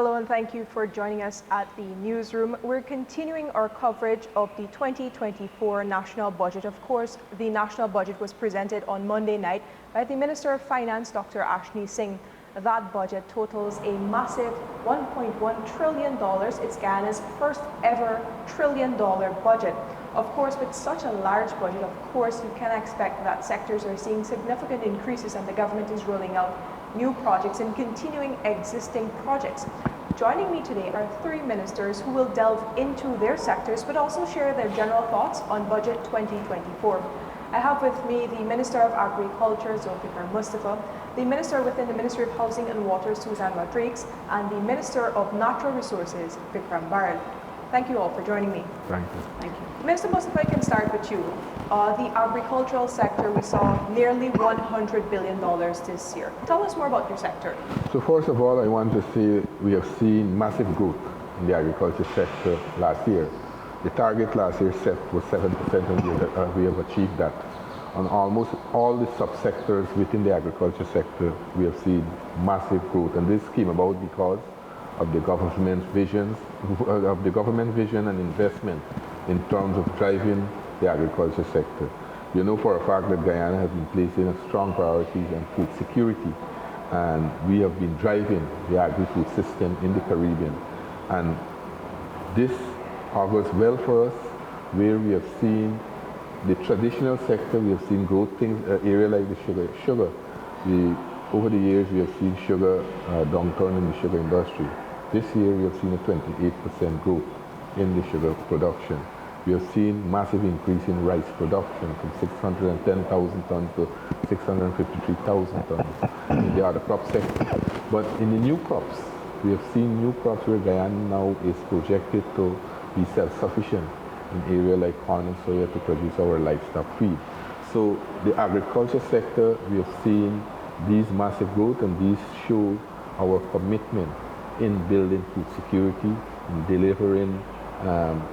Hello and thank you for joining us at the newsroom. We're continuing our coverage of the 2024 national budget. Of course, the national budget was presented on Monday night by the Minister of Finance, Dr. Ashni Singh. That budget totals a massive $1.1 trillion. It's Guyana's first ever trillion-dollar budget. Of course, with such a large budget, of course, you can expect that sectors are seeing significant increases and the government is rolling out new projects and continuing existing projects. Joining me today are three ministers who will delve into their sectors but also share their general thoughts on Budget 2024. I have with me the Minister of Agriculture, Zulfikar Mustafa, the Minister within the Ministry of Housing and Water, Susan Rodrigues, and the Minister of Natural Resources, Vikram Baral. Thank you all for joining me. Thank you. Thank you. Minister Mustafa, I can start with you. The agricultural sector, we saw nearly $100 billion this year. Tell us more about your sector. So first of all, I want to say we have seen massive growth in the agriculture sector last year. The target last year set was 7%, and we have achieved that. On almost all the subsectors within the agriculture sector, we have seen massive growth, and this came about because of the government's vision and investment in terms of driving the agriculture sector. You know for a fact that Guyana has been placing a strong priorities on food security, and we have been driving the agri-food system in the Caribbean. And this augurs well for us, where we have seen the traditional sector, we have seen growth things, area like the sugar. Over the years, we have seen sugar downturn in the sugar industry. This year, we have seen a 28% growth in the sugar production. We have seen massive increase in rice production from 610,000 tons to 653,000 tons in the other crop sector. But in the new crops, we have seen new crops where Guyana now is projected to be self-sufficient in area like corn and soya to produce our livestock feed. So the agriculture sector, we have seen these massive growth, and these show our commitment in building food security, in delivering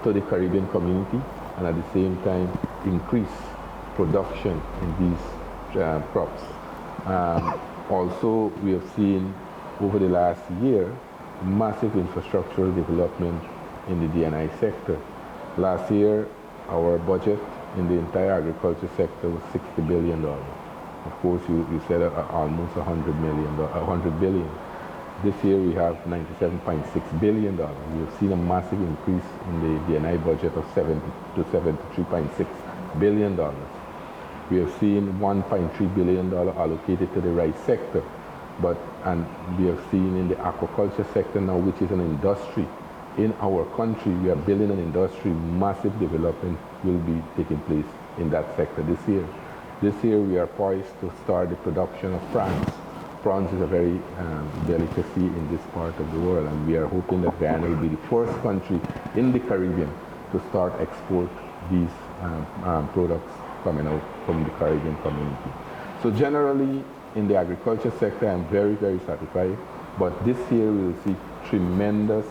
to the Caribbean community, and at the same time increase production in these crops. Also, we have seen over the last year massive infrastructural development in the D&I sector. Last year, our budget in the entire agriculture sector was $60 billion. Of course, you said almost $100 billion. This year we have $97.6 billion. We have seen a massive increase in the D&I budget of $70 to $73.6 billion. We have seen $1.3 billion allocated to the rice sector, and we have seen in the aquaculture sector now, which is an industry in our country. We are building an industry. Massive development will be taking place in that sector this year. This year we are poised to start the production of prawns. Prawns is a very delicacy in this part of the world, and we are hoping that Guyana will be the first country in the Caribbean to start export these products coming out from the Caribbean community. So generally in the agriculture sector, I'm very, very satisfied, but this year we will see tremendous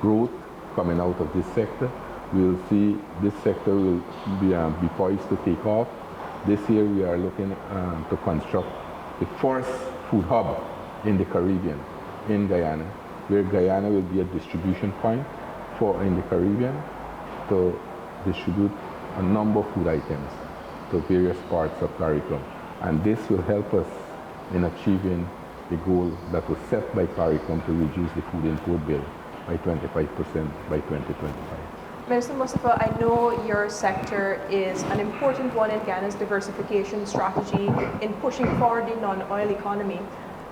growth coming out of this sector. We will see this sector will be poised to take off. This year we are looking to construct the first food hub in the Caribbean, in Guyana, where Guyana will be a distribution point in the Caribbean to distribute a number of food items to various parts of CARICOM. And this will help us in achieving the goal that was set by CARICOM to reduce the food import bill by 25% by 2025. Minister Mustafa, I know your sector is an important one in Guyana's diversification strategy in pushing forward the non-oil economy.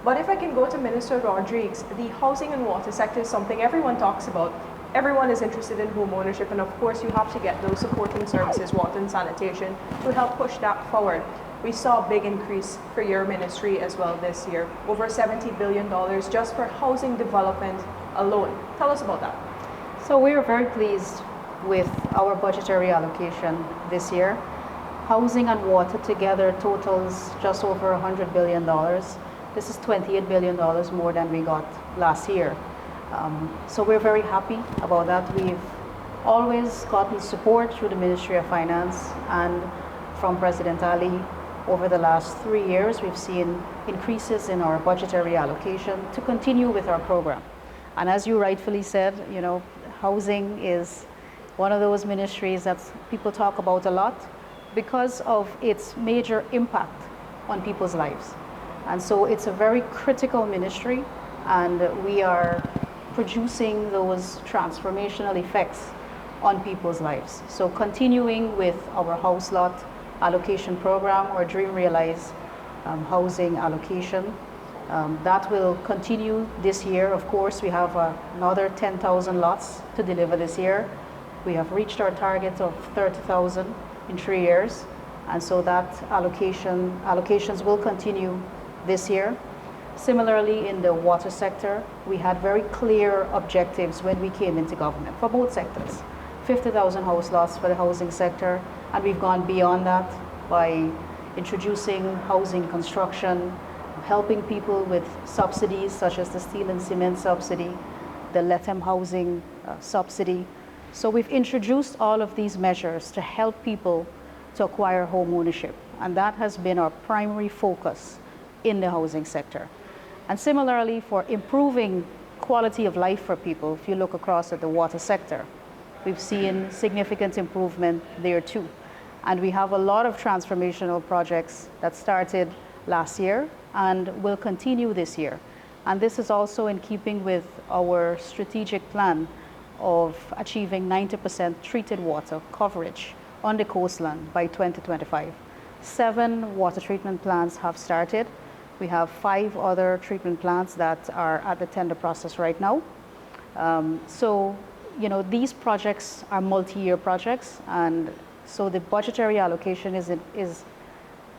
But if I can go to Minister Rodrigues, the housing and water sector is something everyone talks about. Everyone is interested in home ownership, and of course you have to get those supporting services, water and sanitation, to help push that forward. We saw a big increase for your ministry as well this year, over $70 billion just for housing development alone. Tell us about that. So we are very pleased with our budgetary allocation this year. Housing and water together totals just over $100 billion. This is $28 billion more than we got last year. So we're very happy about that. We've always gotten support through the Ministry of Finance and from President Ali. Over the last 3 years, we've seen increases in our budgetary allocation to continue with our program. And as you rightfully said, housing is one of those ministries that people talk about a lot because of its major impact on people's lives. And so it's a very critical ministry, and we are producing those transformational effects on people's lives. So continuing with our house lot allocation program, or Dream Realize housing allocation, that will continue this year. Of course, we have another 10,000 lots to deliver this year. We have reached our target of 30,000 in 3 years, and so that allocations will continue this year. Similarly, in the water sector, we had very clear objectives when we came into government for both sectors. 50,000 house lots for the housing sector, and we've gone beyond that by introducing housing construction, helping people with subsidies such as the steel and cement subsidy, the Let-Em housing subsidy. So we've introduced all of these measures to help people to acquire home ownership, and that has been our primary focus in the housing sector. And similarly, for improving quality of life for people, if you look across at the water sector, we've seen significant improvement there too. And we have a lot of transformational projects that started last year and will continue this year. And this is also in keeping with our strategic plan of achieving 90% treated water coverage on the coastline by 2025. 7 water treatment plants have started. We have 5 other treatment plants that are at the tender process right now. So, these projects are multi-year projects, and so the budgetary allocation is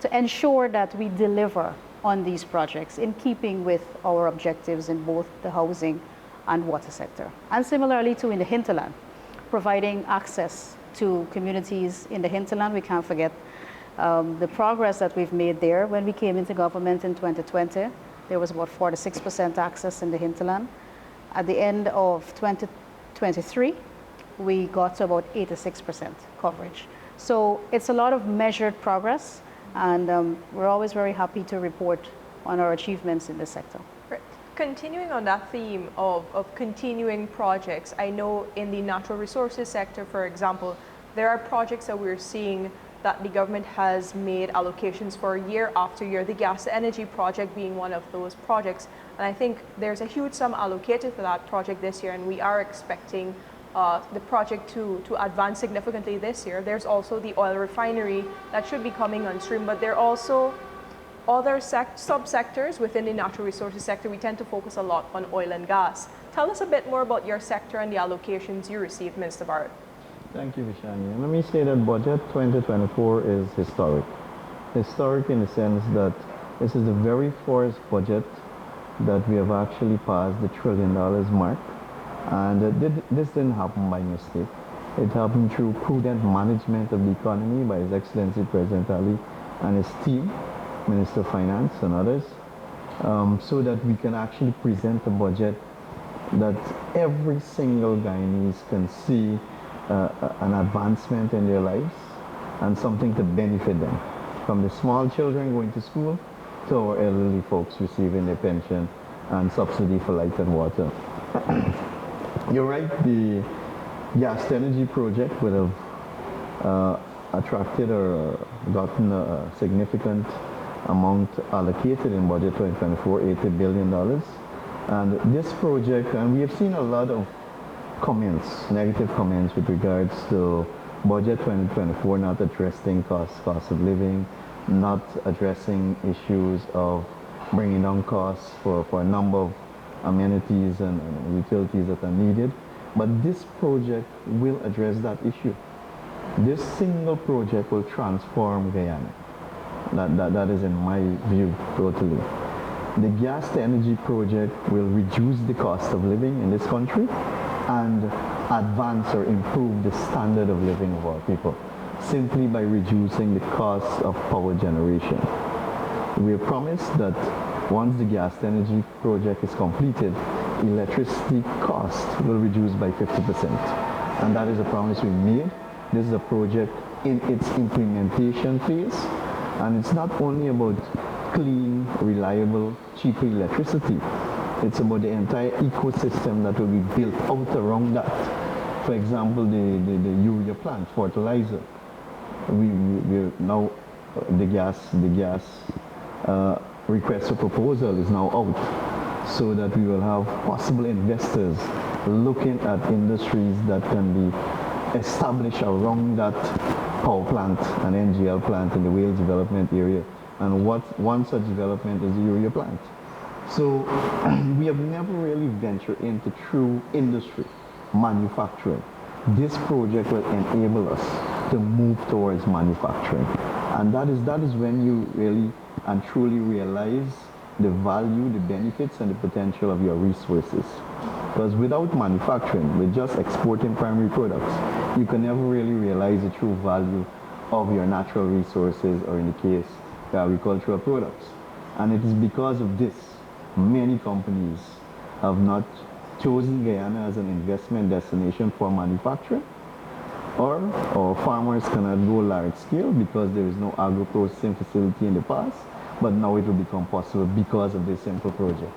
to ensure that we deliver on these projects in keeping with our objectives in both the housing and water sector. And similarly too in the hinterland, providing access to communities in the hinterland. We can't forget the progress that we've made there. When we came into government in 2020, there was about 46% access in the hinterland. At the end of 2023, we got to about 86% coverage. So it's a lot of measured progress, and we're always very happy to report on our achievements in this sector. Right. Continuing on that theme of continuing projects, I know in the natural resources sector, for example, there are projects that we're seeing that the government has made allocations for year after year, the gas to energy project being one of those projects. And I think there's a huge sum allocated for that project this year, and we are expecting the project to advance significantly this year. There's also the oil refinery that should be coming on stream, but there are also other subsectors within the natural resources sector. We tend to focus a lot on oil and gas. Tell us a bit more about your sector and the allocations you received, Mr. Barrett. Thank you, Vishani. And let me say that budget 2024 is historic. Historic in the sense that this is the very first budget that we have actually passed the $1 trillion mark. And this didn't happen by mistake. It happened through prudent management of the economy by His Excellency President Ali and his team, Minister of Finance and others, so that we can actually present a budget that every single Guyanese can see an advancement in their lives and something to benefit them, from the small children going to school to our elderly folks receiving their pension and subsidy for light and water. You're right, the gas to energy project would have attracted or gotten a significant amount allocated in budget 2024, $80 billion. And this project, and we have seen a lot of comments, negative comments with regards to budget 2024 not addressing cost of living, not addressing issues of bringing down costs for a number of amenities and utilities that are needed. But this project will address that issue. This single project will transform Guyana. That is in my view, totally. The gas to energy project will reduce the cost of living in this country and advance or improve the standard of living of our people simply by reducing the cost of power generation. We have promised that once the gas to energy project is completed, electricity cost will reduce by 50%. And that is a promise we made. This is a project in its implementation phase, and it's not only about clean, reliable, cheap electricity. It's about the entire ecosystem that will be built out around that. For example, the urea plant, fertilizer. We're now, the gas request for proposal is now out, so that we will have possible investors looking at industries that can be established around that power plant and NGL plant in the Wales development area. And one such development is the urea plant. So we have never really ventured into true industry, manufacturing. This project will enable us to move towards manufacturing. And that is when you really and truly realize the value, the benefits, and the potential of your resources. Because without manufacturing, with just exporting primary products, you can never really realize the true value of your natural resources, or in the case, the agricultural products. And it is because of this, many companies have not chosen Guyana as an investment destination for manufacturing, or farmers cannot go large scale because there is no agro-processing facility in the past, but now it will become possible because of this simple project.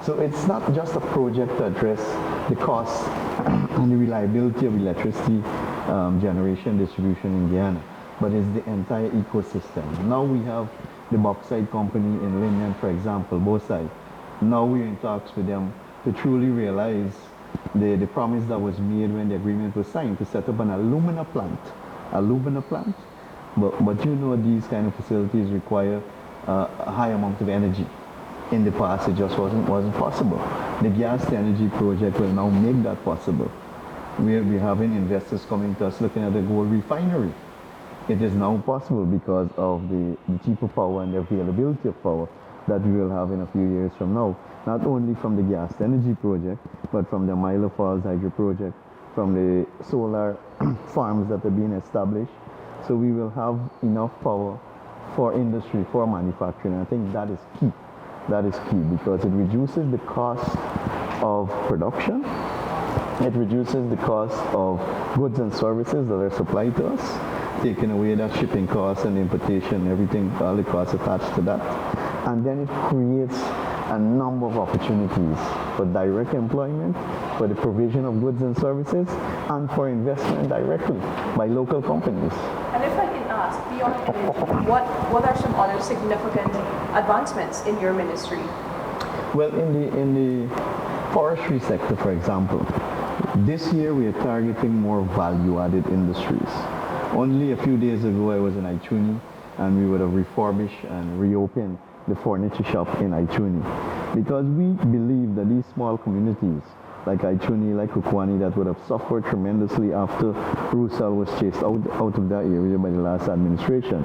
So it's not just a project to address the cost and the reliability of electricity generation distribution in Guyana, but it's the entire ecosystem. Now we have the bauxite company in Linden, for example, Bosai. Now we're in talks with them to truly realize the promise that was made when the agreement was signed to set up an alumina plant. But you know, these kind of facilities require a high amount of energy. In the past, it just wasn't possible. The gas to energy project will now make that possible. We're having investors coming to us looking at the gold refinery. It is now possible because of the cheaper power and the availability of power that we will have in a few years from now. Not only from the gas to energy project, but from the Milo Falls hydro project, from the solar farms that are being established. So we will have enough power for industry, for manufacturing. And I think that is key. That is key because it reduces the cost of production. It reduces the cost of goods and services that are supplied to us, taking away that shipping cost and importation, everything, all the costs attached to that. And then it creates a number of opportunities for direct employment, for the provision of goods and services, and for investment directly by local companies. And if I can ask, beyond energy, what are some other significant advancements in your ministry? Well, in the forestry sector, for example, this year we are targeting more value-added industries. Only a few days ago I was in Aichuni, and we would have refurbished and reopened the furniture shop in Aichuni, because we believe that these small communities like Aichuni, like Kukwani, that would have suffered tremendously after Rusal was chased out of that area by the last administration,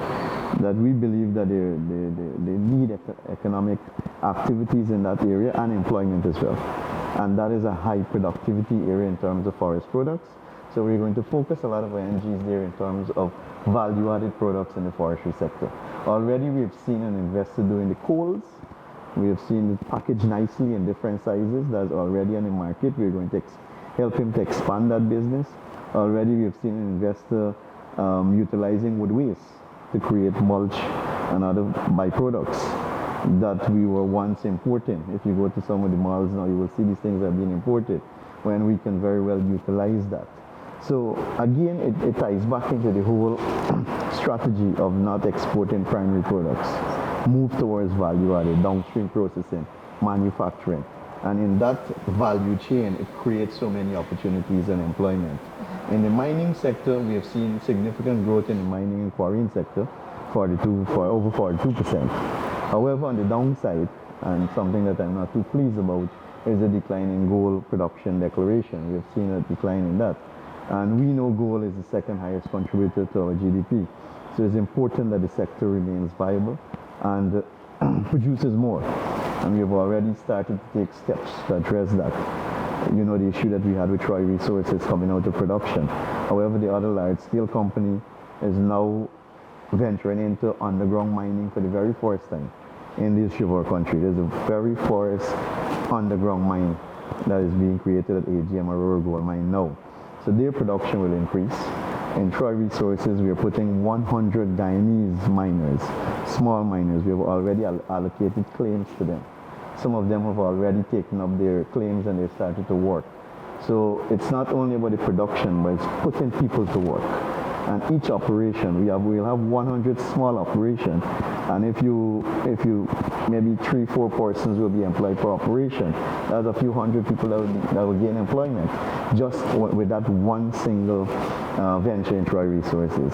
that we believe that they need economic activities in that area and employment as well. And that is a high productivity area in terms of forest products. So we're going to focus a lot of our energies there in terms of value-added products in the forestry sector. Already we have seen an investor doing the coals. We have seen it packaged nicely in different sizes. That's already on the market. We're going to help him to expand that business. Already we have seen an investor utilizing wood waste to create mulch and other byproducts that we were once importing. If you go to some of the malls now, you will see these things are being imported when we can very well utilize that. So again, it ties back into the whole strategy of not exporting primary products. Move towards value-added, downstream processing, manufacturing. And in that value chain, it creates so many opportunities and employment. In the mining sector, we have seen significant growth in the mining and quarrying sector, for over 42%. However, on the downside, and something that I'm not too pleased about, is the decline in gold production declaration. We have seen a decline in that. And we know gold is the second highest contributor to our GDP. So it's important that the sector remains viable and produces more. And we have already started to take steps to address that. You know, the issue that we had with Troy Resources coming out of production. However, the other large-scale company is now venturing into underground mining for the very first time in the history of our country. There's a very first underground mine that is being created at AGM Aurora Gold Mine now. So their production will increase. In Troy Resources, we are putting 100 Guyanese miners, small miners. We have already allocated claims to them. some of them have already taken up their claims and they started to work. So it's not only about the production, but it's putting people to work. And each operation, we'll have 100 small operations, and if you maybe 3-4 persons will be employed per operation, that's a few hundred people that will gain employment just with that one single venture into our resources.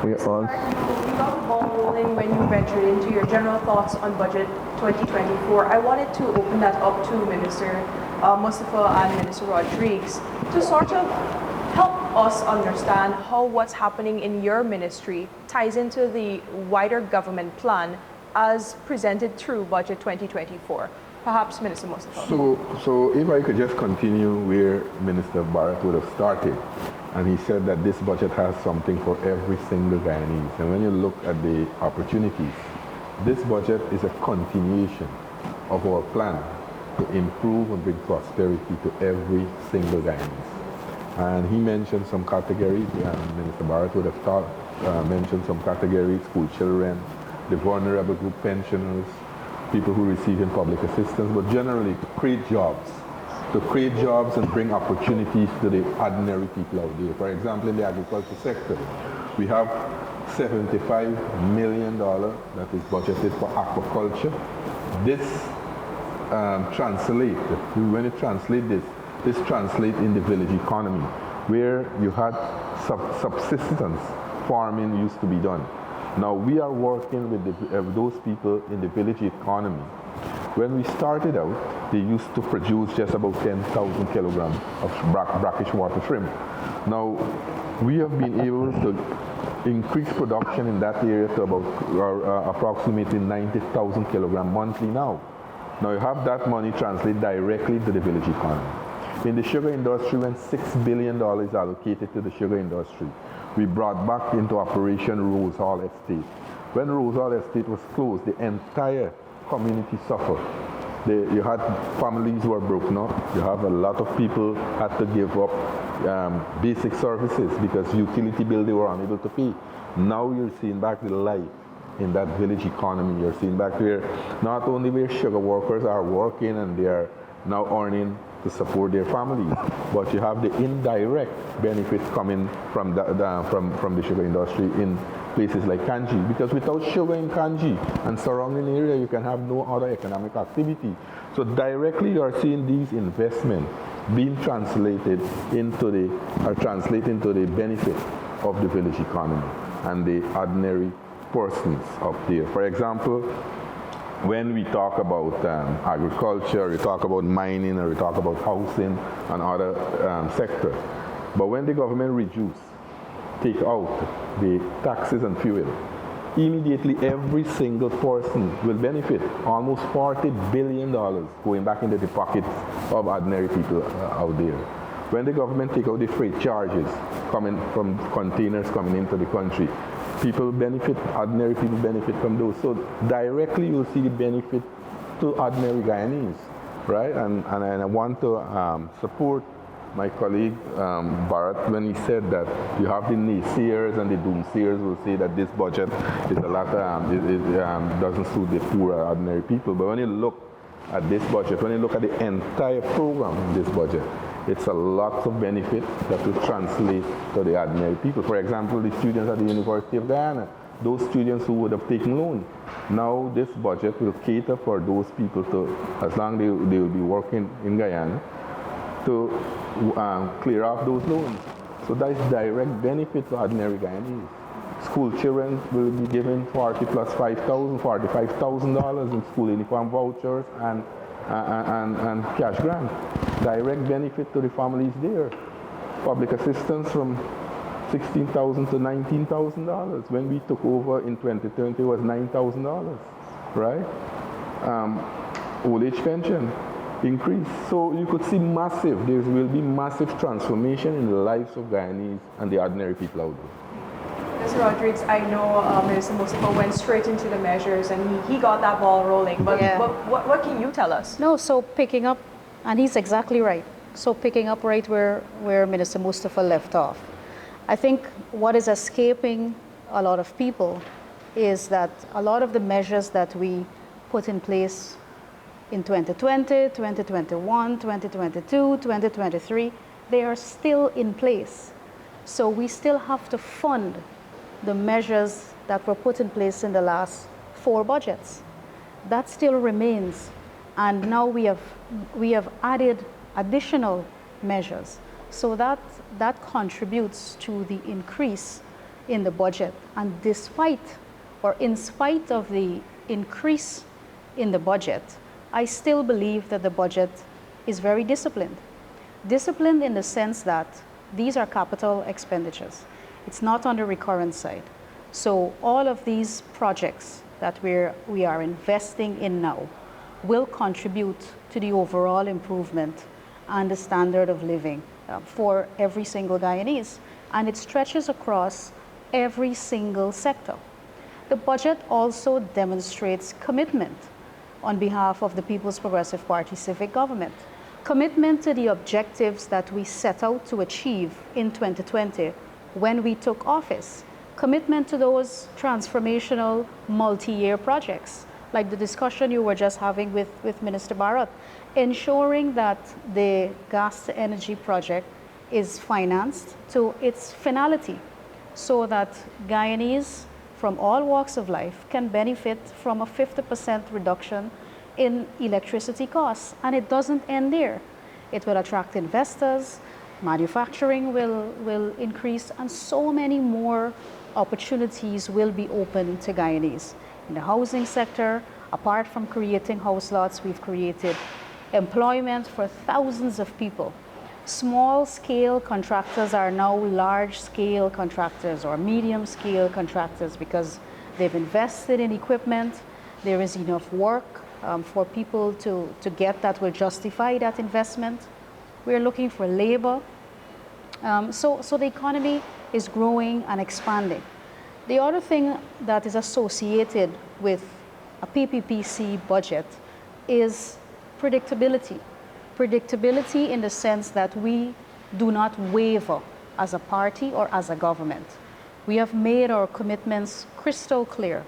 We got the ball rolling when you ventured into your general thoughts on budget 2024. I wanted to open that up to Minister Mustafa and Minister Rodriguez to sort of help us understand how what's happening in your ministry ties into the wider government plan as presented through Budget 2024. Perhaps Minister Mustafa. So if I could just continue where Minister Barrett would have started, and he said that this budget has something for every single Guyanese. And when you look at the opportunities, this budget is a continuation of our plan to improve and bring prosperity to every single Guyanese. And he mentioned some categories, Minister Barrett would have mentioned some categories: school children, the vulnerable group pensioners, people who receive in public assistance, but generally to create jobs and bring opportunities to the ordinary people out there. For example, in the agriculture sector, we have $75 million that is budgeted for aquaculture. This when you translate this translates in the village economy, where you had subsistence farming used to be done. Now we are working with those people in the village economy. When we started out, they used to produce just about 10,000 kilograms of brackish water shrimp. Now we have been able to increase production in that area to about approximately 90,000 kilograms monthly now. Now you have that money translate directly to the village economy. In the sugar industry, when $6 billion is allocated to the sugar industry, we brought back into operation Rose Hall Estate. When Rose Hall Estate was closed, the entire community suffered. You had families who were broken up. You have a lot of people had to give up basic services because utility bill they were unable to pay. Now you're seeing back the light in that village economy. You're seeing back where not only where sugar workers are working and they are now earning to support their families, but you have the indirect benefits coming from the sugar industry in places like Kanji, because without sugar in Kanji and surrounding area, you can have no other economic activity. So directly you are seeing these investments being translated into the benefit of the village economy and the ordinary persons up there. For example, when we talk about agriculture, we talk about mining, or we talk about housing and other sectors. But when the government take out the taxes and fuel, immediately every single person will benefit. Almost $40 billion going back into the pockets of ordinary people out there. When the government take out the freight charges coming from containers coming into the country, people benefit, ordinary people benefit from those. So directly you'll see the benefit to ordinary Guyanese, right? And I want to support my colleague Bharat when he said that you have the naysayers and the doomsayers will say that this budget is a lot, doesn't suit the poor ordinary people. But when you look at this budget, when you look at the entire program in this budget, it's a lot of benefit that will translate to the ordinary people. For example, the students at the University of Guyana, those students who would have taken loan, now this budget will cater for those people to, as long as they will be working in Guyana, to clear off those loans. So that is direct benefit to ordinary Guyanese. School children will be given $40 plus $5,000, $45,000 in school uniform vouchers and cash grant. Direct benefit to the families there. Public assistance from $16,000 to $19,000. When we took over in 2020, it was $9,000, right? Old age pension increase. So you could see there will be massive transformation in the lives of Guyanese and the ordinary people out there. Mr. Rodriguez, I know Minister Mustafa went straight into the measures and he got that ball rolling, but, Yeah. but what can you tell us? No, so picking up, and he's exactly right. So picking up right where Minister Mustafa left off. I think what is escaping a lot of people is that a lot of the measures that we put in place in 2020, 2021, 2022, 2023, they are still in place. So we still have to fund the measures that were put in place in the last 4 budgets. That still remains. And now we have added additional measures. So that contributes to the increase in the budget. And despite or in spite of the increase in the budget, I still believe that the budget is very disciplined. Disciplined in the sense that these are capital expenditures. It's not on the recurrent side. So all of these projects that we are investing in now will contribute to the overall improvement and the standard of living for every single Guyanese. And it stretches across every single sector. The budget also demonstrates commitment on behalf of the People's Progressive Party civic government. Commitment to the objectives that we set out to achieve in 2020 when we took office. Commitment to those transformational multi-year projects, like the discussion you were just having with Minister Bharat, ensuring that the gas to energy project is financed to its finality so that Guyanese from all walks of life can benefit from a 50% reduction in electricity costs. And it doesn't end there. It will attract investors, manufacturing will increase, and so many more opportunities will be open to Guyanese. In the housing sector, apart from creating house lots, we've created employment for thousands of people. Small-scale contractors are now large-scale contractors or medium-scale contractors because they've invested in equipment. There is enough work for people to get that will justify that investment. We're looking for labor. So the economy is growing and expanding. The other thing that is associated with a PPPC budget is predictability. Predictability in the sense that we do not waver as a party or as a government. We have made our commitments crystal clear.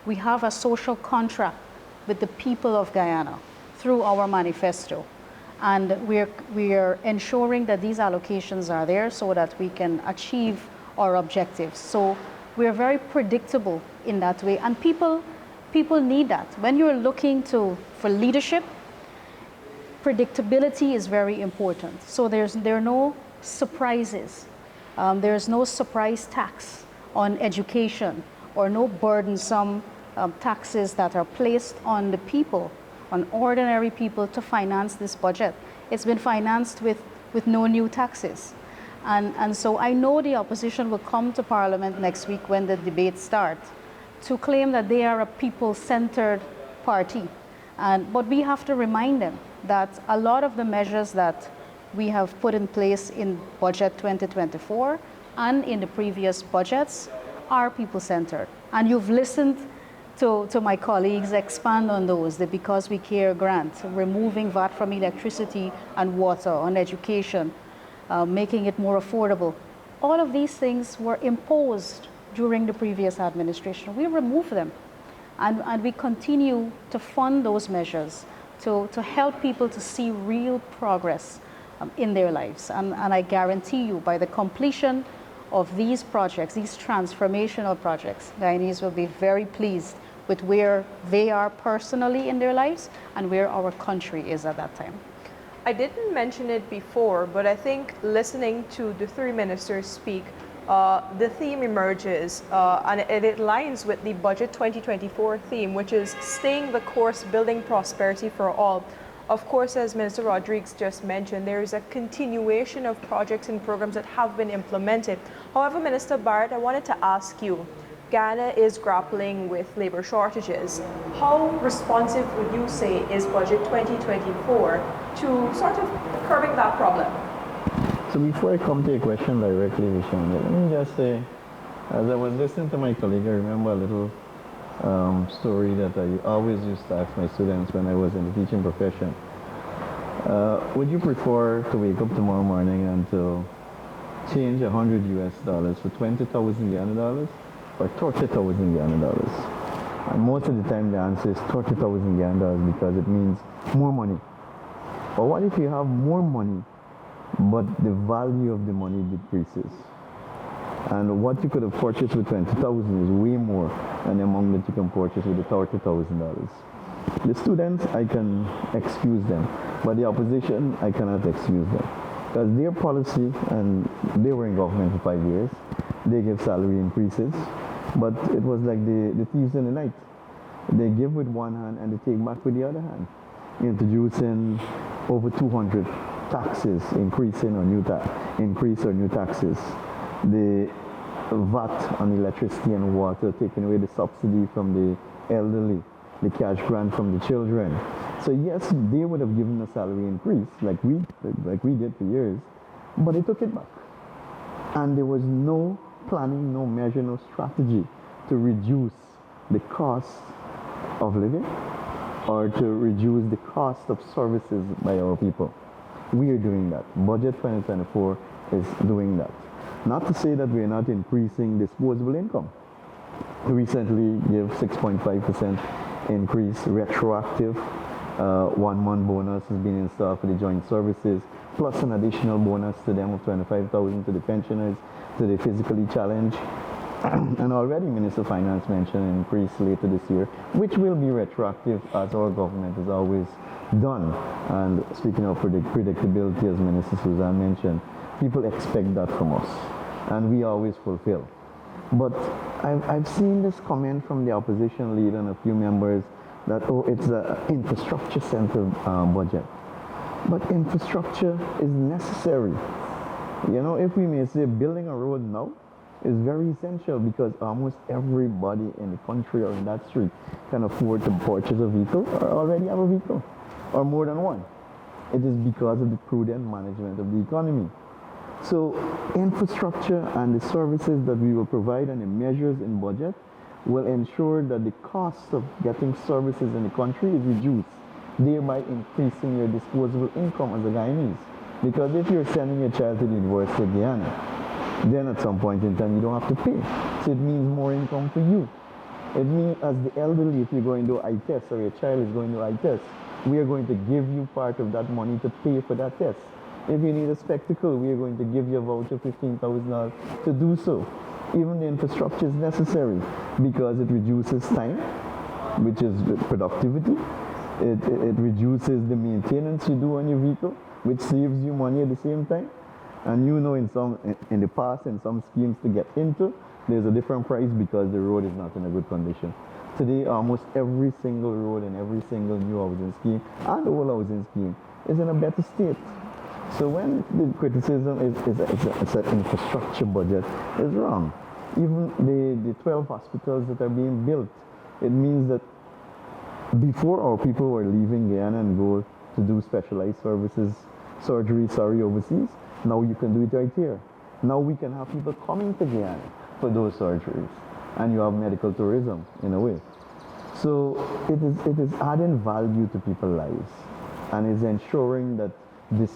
We have a social contract with the people of Guyana through our manifesto. And we are ensuring that these allocations are there so that we can achieve our objectives. So we are very predictable in that way. And people need that. When you're looking for leadership, predictability is very important. So there are no surprises. There's no surprise tax on education or no burdensome taxes that are placed on the people, on ordinary people to finance this budget. It's been financed with no new taxes. And so I know the opposition will come to Parliament next week when the debates start to claim that they are a people-centered party. But we have to remind them that a lot of the measures that we have put in place in Budget 2024 and in the previous budgets are people-centered. And you've listened to my colleagues expand on those, the Because We Care grant, removing VAT from electricity and water, on education, making it more affordable. All of these things were imposed during the previous administration. We removed them. And we continue to fund those measures to help people to see real progress in their lives. And I guarantee you, by the completion of these projects, these transformational projects, Guyanese will be very pleased with where they are personally in their lives and where our country is at that time. I didn't mention it before, but I think listening to the 3 ministers speak, the theme emerges and it aligns with the Budget 2024 theme, which is staying the course, building prosperity for all. Of course, as Minister Rodriguez just mentioned, there is a continuation of projects and programs that have been implemented. However, Minister Barrett, I wanted to ask you, Guyana is grappling with labor shortages. How responsive would you say is Budget 2024 to sort of curbing that problem? So before I come to your question directly, Vishani, let me just say, as I was listening to my colleague, I remember a little story that I always used to ask my students when I was in the teaching profession. Would you prefer to wake up tomorrow morning and to change $100 US for 20,000 Guyana dollars or 30,000 Guyana dollars? And most of the time the answer is 30,000 Guyana dollars because it means more money. But what if you have more money, but the value of the money decreases? And what you could have purchased with 20,000 is way more than the amount that you can purchase with the $30,000. The students, I can excuse them, but the opposition, I cannot excuse them. Because their policy, and they were in government for 5 years, they give salary increases, but it was like the thieves in the night. They give with one hand and they take back with the other hand, introducing over 200 taxes, increasing or increase or new taxes. The VAT on electricity and water, taking away the subsidy from the elderly, the cash grant from the children. So yes, they would have given a salary increase like we did for years, but they took it back. And there was no planning, no measure, no strategy to reduce the cost of living or to reduce the cost of services by our people. We are doing that. Budget 2024 is doing that. Not to say that we are not increasing disposable income. We recently gave 6.5% increase retroactive. 1 month bonus has been installed for the joint services, plus an additional bonus to them of 25,000 to the pensioners, to the physically challenged. And already Minister of Finance mentioned an increase later this year, which will be retroactive as our government has always done. And speaking of predictability, as Minister Suzanne mentioned, people expect that from us, and we always fulfill. But I've seen this comment from the opposition leader and a few members that, oh, it's an infrastructure-centered budget. But infrastructure is necessary. You know, if we may say building a road now is very essential because almost everybody in the country or in that street can afford to purchase a vehicle or already have a vehicle or more than one. It is because of the prudent management of the economy. So infrastructure and the services that we will provide and the measures in budget will ensure that the cost of getting services in the country is reduced, thereby increasing your disposable income as a Guyanese. Because if you're sending your child to the University of Guyana, then at some point in time you don't have to pay. So it means more income for you. It means as the elderly, if you're going to eye test or your child is going to eye test, we are going to give you part of that money to pay for that test. If you need a spectacle, we are going to give you a voucher of $15,000 to do so. Even the infrastructure is necessary because it reduces time, which is productivity. It reduces the maintenance you do on your vehicle, which saves you money at the same time. And you know, in the past, in some schemes to get into, there's a different price because the road is not in a good condition. Today, almost every single road and every single new housing scheme and old housing scheme is in a better state. So when the criticism it's an infrastructure budget is wrong. Even the 12 hospitals that are being built, it means that before our people were leaving Guyana and go to do specialized surgery overseas, now you can do it right here. Now we can have people coming to Guyana for those surgeries, and you have medical tourism in a way. So it is adding value to people's lives, and is ensuring that the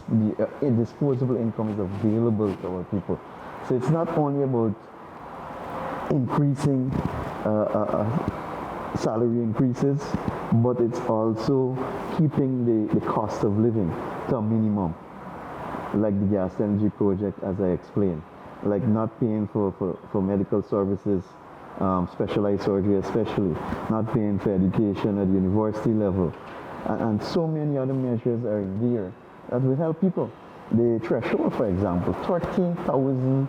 disposable income is available to our people. So it's not only about increasing salary increases, but it's also keeping the cost of living to a minimum, like the gas energy project, as I explained, like not paying for medical services, specialized surgery especially, not paying for education at the university level, and so many other measures are there that will help people. The threshold, for example, 13,000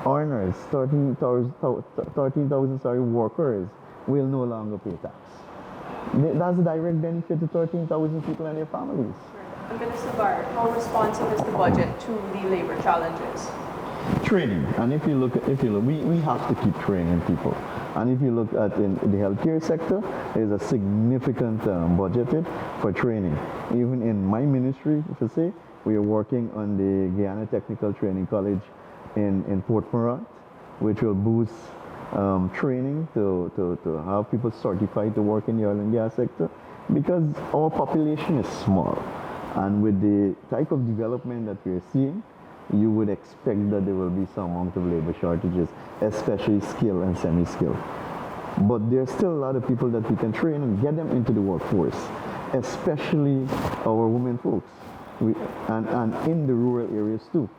earners, 13,000 workers will no longer pay tax. That's a direct benefit to 13,000 people and their families. And Minister Barrett, how responsive is the budget to the labor challenges? Training, and if you look, we have to keep training people. And if you look at in the healthcare sector, there's a significant budgeted for training. Even in my ministry, if I say, we are working on the Guyana Technical Training College in Port Morat, which will boost training to have people certified to work in the oil and gas sector, because our population is small, and with the type of development that we are seeing, you would expect that there will be some amount of labor shortages, especially skilled and semi-skilled. But there's still a lot of people that we can train and get them into the workforce, especially our women folks, and in the rural areas too.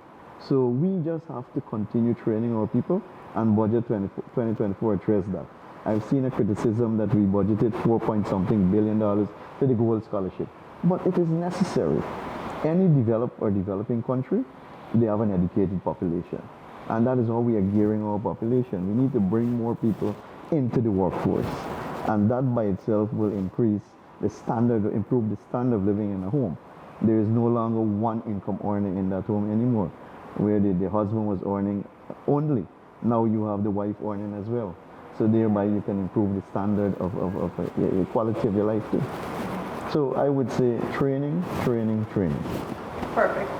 So we just have to continue training our people, and budget 2024 address that. I've seen a criticism that we budgeted $4-point-something billion to the Gold Scholarship, but it is necessary. Any developed or developing country, they have an educated population, and that is how we are gearing our population. We need to bring more people into the workforce, and that by itself will increase the standard, improve the standard of living in a home. There is no longer one income earner in that home anymore, where the husband was earning only. Now you have the wife earning as well. So thereby you can improve the standard of quality of your life too. So I would say training, training, training. Perfect.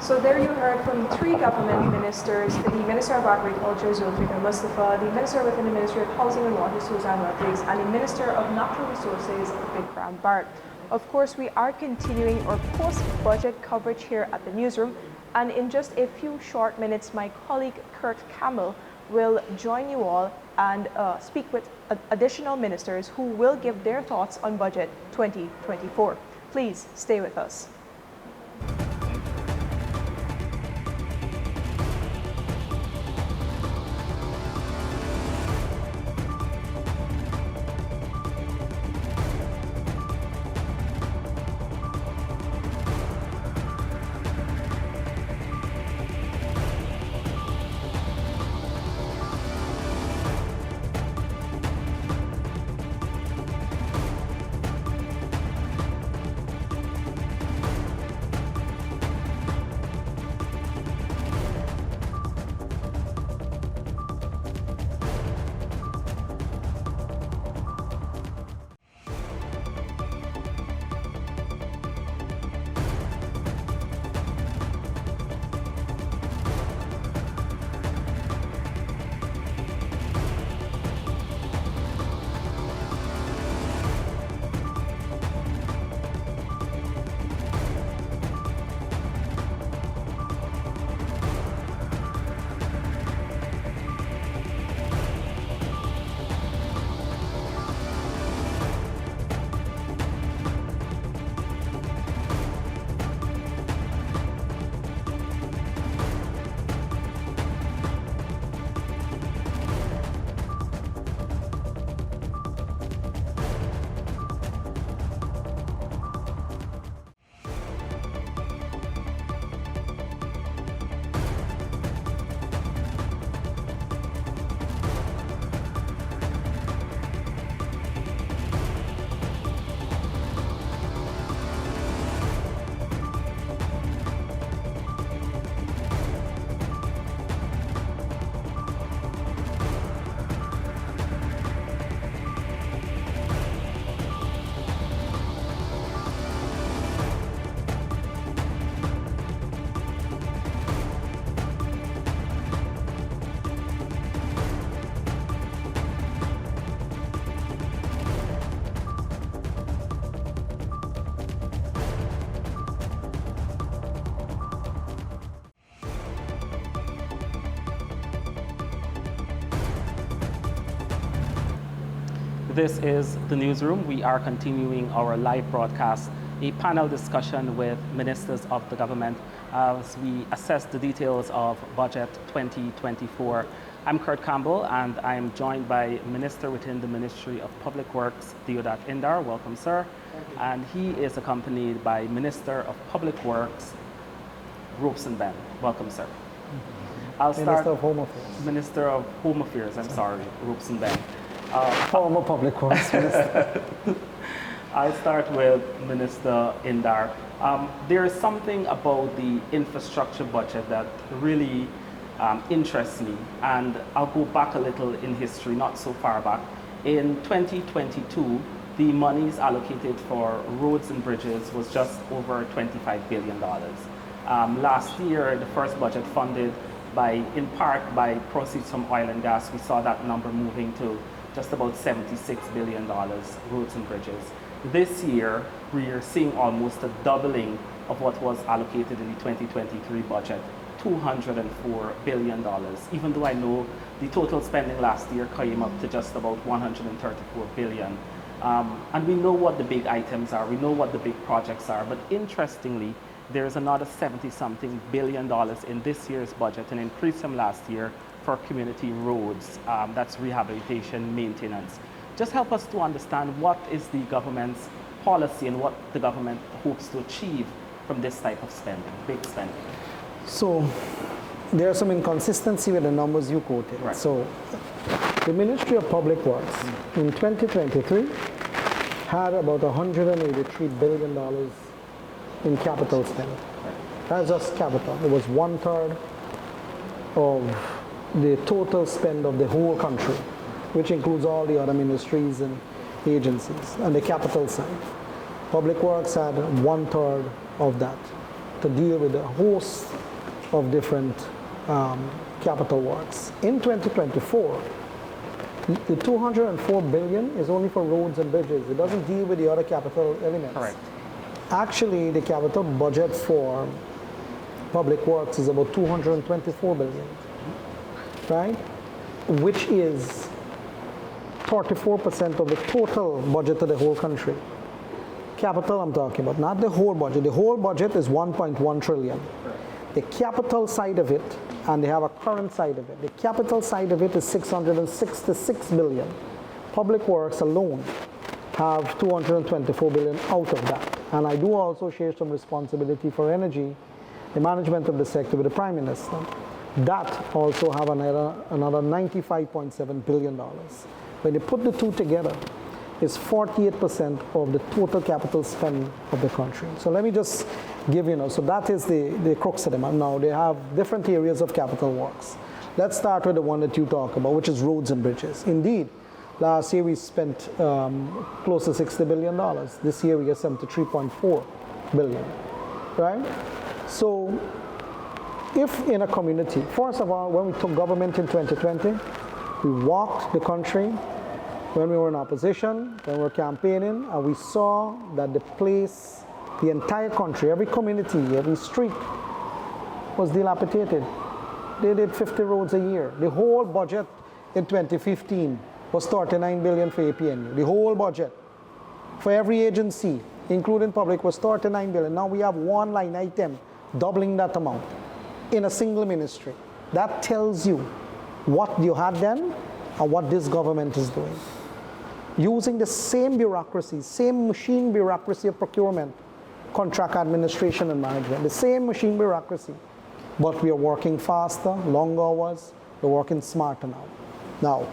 So there you heard from three government ministers, the Minister of Agriculture, Zulfikar Mustafa, the Minister within the Ministry of Housing and Water, Susan Rodriguez, and the Minister of Natural Resources, Vikram Bhatt. Of course, we are continuing our post-budget coverage here at the newsroom, and in just a few short minutes, my colleague Kurt Campbell will join you all and speak with additional ministers who will give their thoughts on budget 2024. Please stay with us. This is the newsroom. We are continuing our live broadcast, a panel discussion with ministers of the government as we assess the details of Budget 2024. I'm Kurt Campbell, and I'm joined by Minister within the Ministry of Public Works, Deodat Indar. Welcome, sir. And he is accompanied by Minister of Public Works, Robeson Ben. Welcome, sir. I'll start. Minister of Home Affairs. Minister of Home Affairs, I'm sorry, Robeson Ben. Former Public Works Minister. I'll start with Minister Indar. There is something about the infrastructure budget that really interests me, and I'll go back a little in history, not so far back. In 2022, the monies allocated for roads and bridges was just over $25 billion. Last year, the first budget funded in part by proceeds from oil and gas, we saw that number moving to just about $76 billion, roads and bridges. This year, we are seeing almost a doubling of what was allocated in the 2023 budget, $204 billion, even though I know the total spending last year came up to just about $134 billion. And we know what the big items are, we know what the big projects are, but interestingly, there's another 70-something billion dollars in this year's budget, an increase from last year for community roads, that's rehabilitation, maintenance. Just help us to understand what is the government's policy and what the government hopes to achieve from this type of spending, big spending. So there are some inconsistency with the numbers you quoted. Right. So the Ministry of Public Works in 2023 had about $183 billion in capital spend. That's just capital. It was 1/3 of the total spend of the whole country, which includes all the other ministries and agencies on the capital side. Public Works had 1/3 of that to deal with a host of different capital works. In 2024, the $204 billion is only for roads and bridges. It doesn't deal with the other capital elements. Correct. Actually, the capital budget for public works is about $224 billion, right? Which is 34% of the total budget of the whole country. Capital I'm talking about, not the whole budget. The whole budget is 1.1 trillion. The capital side of it, and they have a current side of it. The capital side of it is 666 billion. Public works alone have 224 billion out of that. And I do also share some responsibility for energy, the management of the sector with the Prime Minister. That also have another $95.7 billion. When you put the two together, it's 48% of the total capital spend of the country. So let me just give so that is the crux of them. Now they have different areas of capital works. Let's start with the one that you talk about, which is roads and bridges. Indeed, last year we spent close to $60 billion. This year we get 73.4 billion, right? So if in a community, first of all, when we took government in 2020, we walked the country when we were in opposition, when we were campaigning, and we saw that the place, the entire country, every community, every street was dilapidated. They did 50 roads a year. The whole budget in 2015 was 39 billion for APNU. The whole budget for every agency, including public, was 39 billion. Now we have one line item doubling that amount in a single ministry. That tells you what you had then and what this government is doing. Using the same bureaucracy, same machine bureaucracy of procurement, contract administration and management, the same machine bureaucracy, but we are working faster, longer hours, we're working smarter now. Now,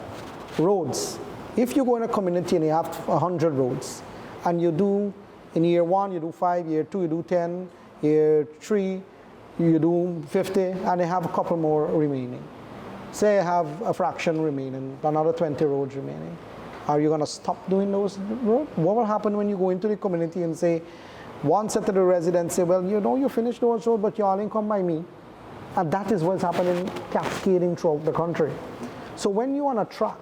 roads. If you go in a community and you have 100 roads, and you do, in year 1 you do 5, year 2 you do 10, year 3 you do 50, and they have a couple more remaining. Say you have a fraction remaining, another 20 roads remaining. Are you going to stop doing those roads? What will happen when you go into the community and say, one set of the residents say, well, you finished those roads, but you all didn't come by me. And that is what's happening, cascading throughout the country. So when you're on a track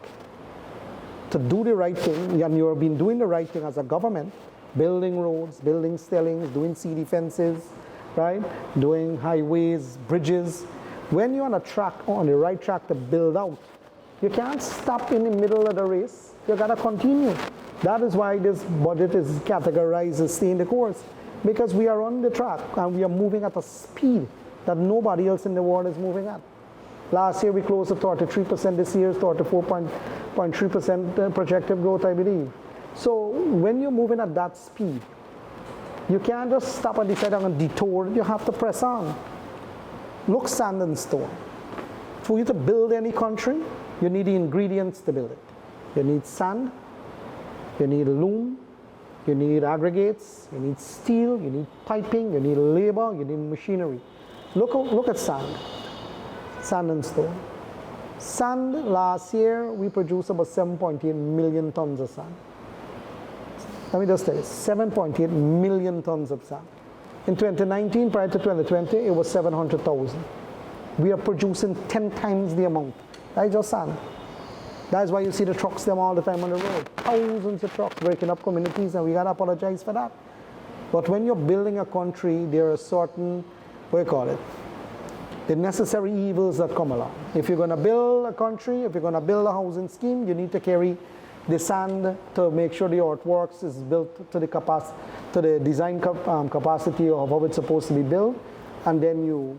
to do the right thing, and you've been doing the right thing as a government, building roads, building stellings, doing CD fences, right? Doing highways, bridges. When you're on a track, on the right track to build out, you can't stop in the middle of the race. You gotta continue. That is why this budget is categorized as staying the course, because we are on the track and we are moving at a speed that nobody else in the world is moving at. Last year we closed at 33%, this year is 34.3% projected growth, I believe. So when you're moving at that speed, you can't just stop and decide I'm going to detour. You have to press on. Look, sand and stone. For you to build any country, you need the ingredients to build it. You need sand, you need loom, you need aggregates, you need steel, you need piping, you need labor, you need machinery. Look at sand and stone. Sand, last year we produced about 7.8 million tons of sand. Let me just tell you, 7.8 million tons of sand. In 2019, prior to 2020, it was 700,000. We are producing 10 times the amount. That's just sand. That's why you see the trucks them all the time on the road. Thousands of trucks breaking up communities, and we gotta apologize for that. But when you're building a country, there are certain, what do you call it? the necessary evils that come along. If you're going to build a country, if you're going to build a housing scheme, you need to carry the sand to make sure the earthworks is built to the design capacity of how it's supposed to be built, and then you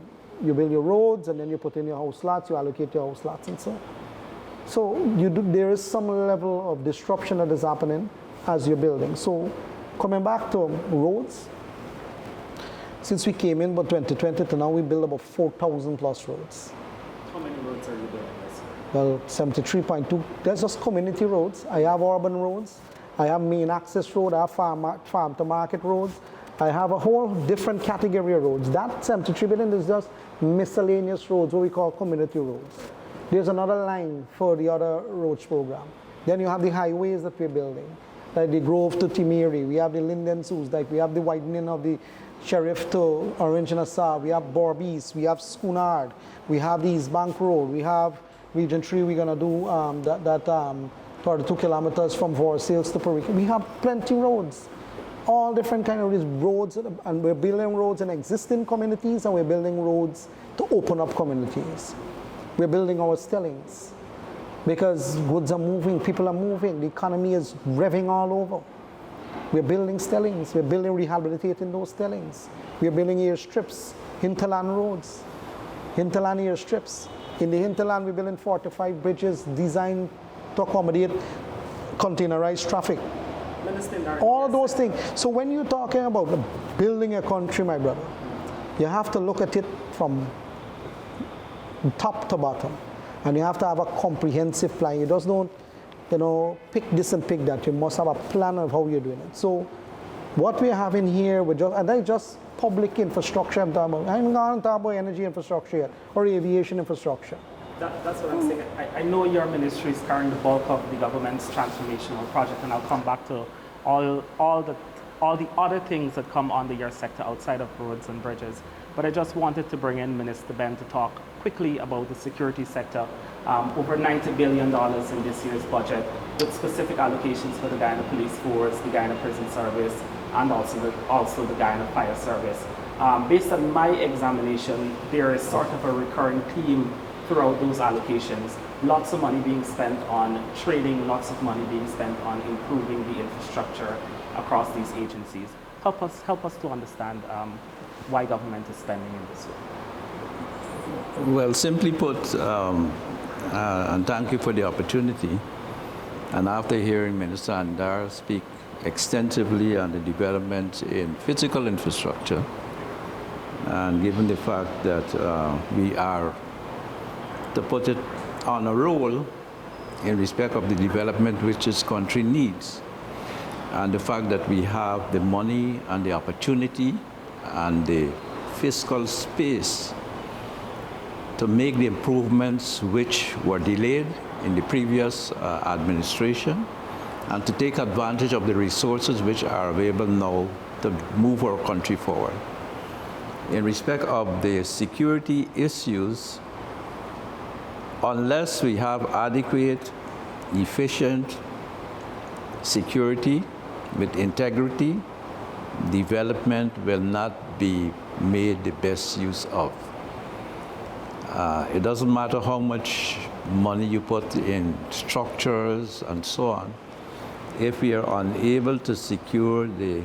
build your roads, and then you put in your house lots, you allocate your house lots, and so on. So there is some level of disruption that is happening as you're building. So coming back to roads, since we came in about 2020 to now, we build about 4,000 plus roads. How many roads are you building this year? Well, 73.2. There's just community roads. I have urban roads. I have main access road. I have farm to market roads. I have a whole different category of roads. That 73 billion is just miscellaneous roads, what we call community roads. There's another line for the other roads program. Then you have the highways that we're building, like the Grove to Timeri. We have the Linden Sus, like we have the widening of the Sheriff to Orange Nassau. We have Borbies. We have Schoonard. We have the East Bank Road. We have Region 3. We're going to do 32 kilometers from Vorsails to Perique. We have plenty roads. All different kind of these roads, and we're building roads in existing communities, and we're building roads to open up communities. We're building our stellings because goods are moving, people are moving, the economy is revving all over. We're building stellings, we're building, rehabilitating those stellings. We're building airstrips, hinterland roads, hinterland airstrips. In the hinterland, we're building 45 bridges designed to accommodate containerized traffic. All of those things. So when you're talking about building a country, my brother, you have to look at it from top to bottom, and you have to have a comprehensive plan. You just don't, pick this and pick that. You must have a plan of how you're doing it. So what we're having here, and that's just public infrastructure I'm talking about. I'm not talking about energy infrastructure yet, or aviation infrastructure. That's what I'm saying. I know your ministry is carrying the bulk of the government's transformational project, and I'll come back to all the other things that come under your sector outside of roads and bridges. But I just wanted to bring in Minister Ben to talk quickly about the security sector. Over $90 billion in this year's budget, with specific allocations for the Guyana Police Force, the Guyana Prison Service, and also the Guyana Fire Service. Based on my examination, there is sort of a recurring theme throughout those allocations. Lots of money being spent on training, lots of money being spent on improving the infrastructure across these agencies. Help us to understand why government is spending in this way. Well, simply put, and thank you for the opportunity. And after hearing Minister Andar speak extensively on the development in physical infrastructure, and given the fact that we are, to put it on a roll in respect of the development which this country needs, and the fact that we have the money and the opportunity and the fiscal space to make the improvements which were delayed in the previous administration, and to take advantage of the resources which are available now to move our country forward. In respect of the security issues, unless we have adequate, efficient security with integrity, development will not be made the best use of. It doesn't matter how much money you put in structures and so on. If we are unable to secure the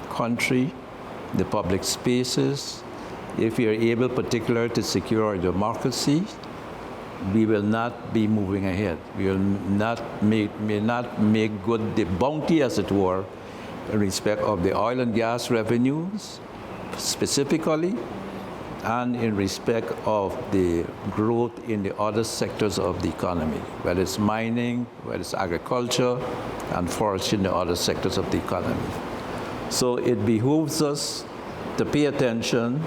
country, the public spaces, if we are able particularly to secure our democracy, we will not be moving ahead. We will may not make good the bounty, as it were, in respect of the oil and gas revenues specifically, and in respect of the growth in the other sectors of the economy, whether it's mining, whether it's agriculture, and forestry in the other sectors of the economy. So it behooves us to pay attention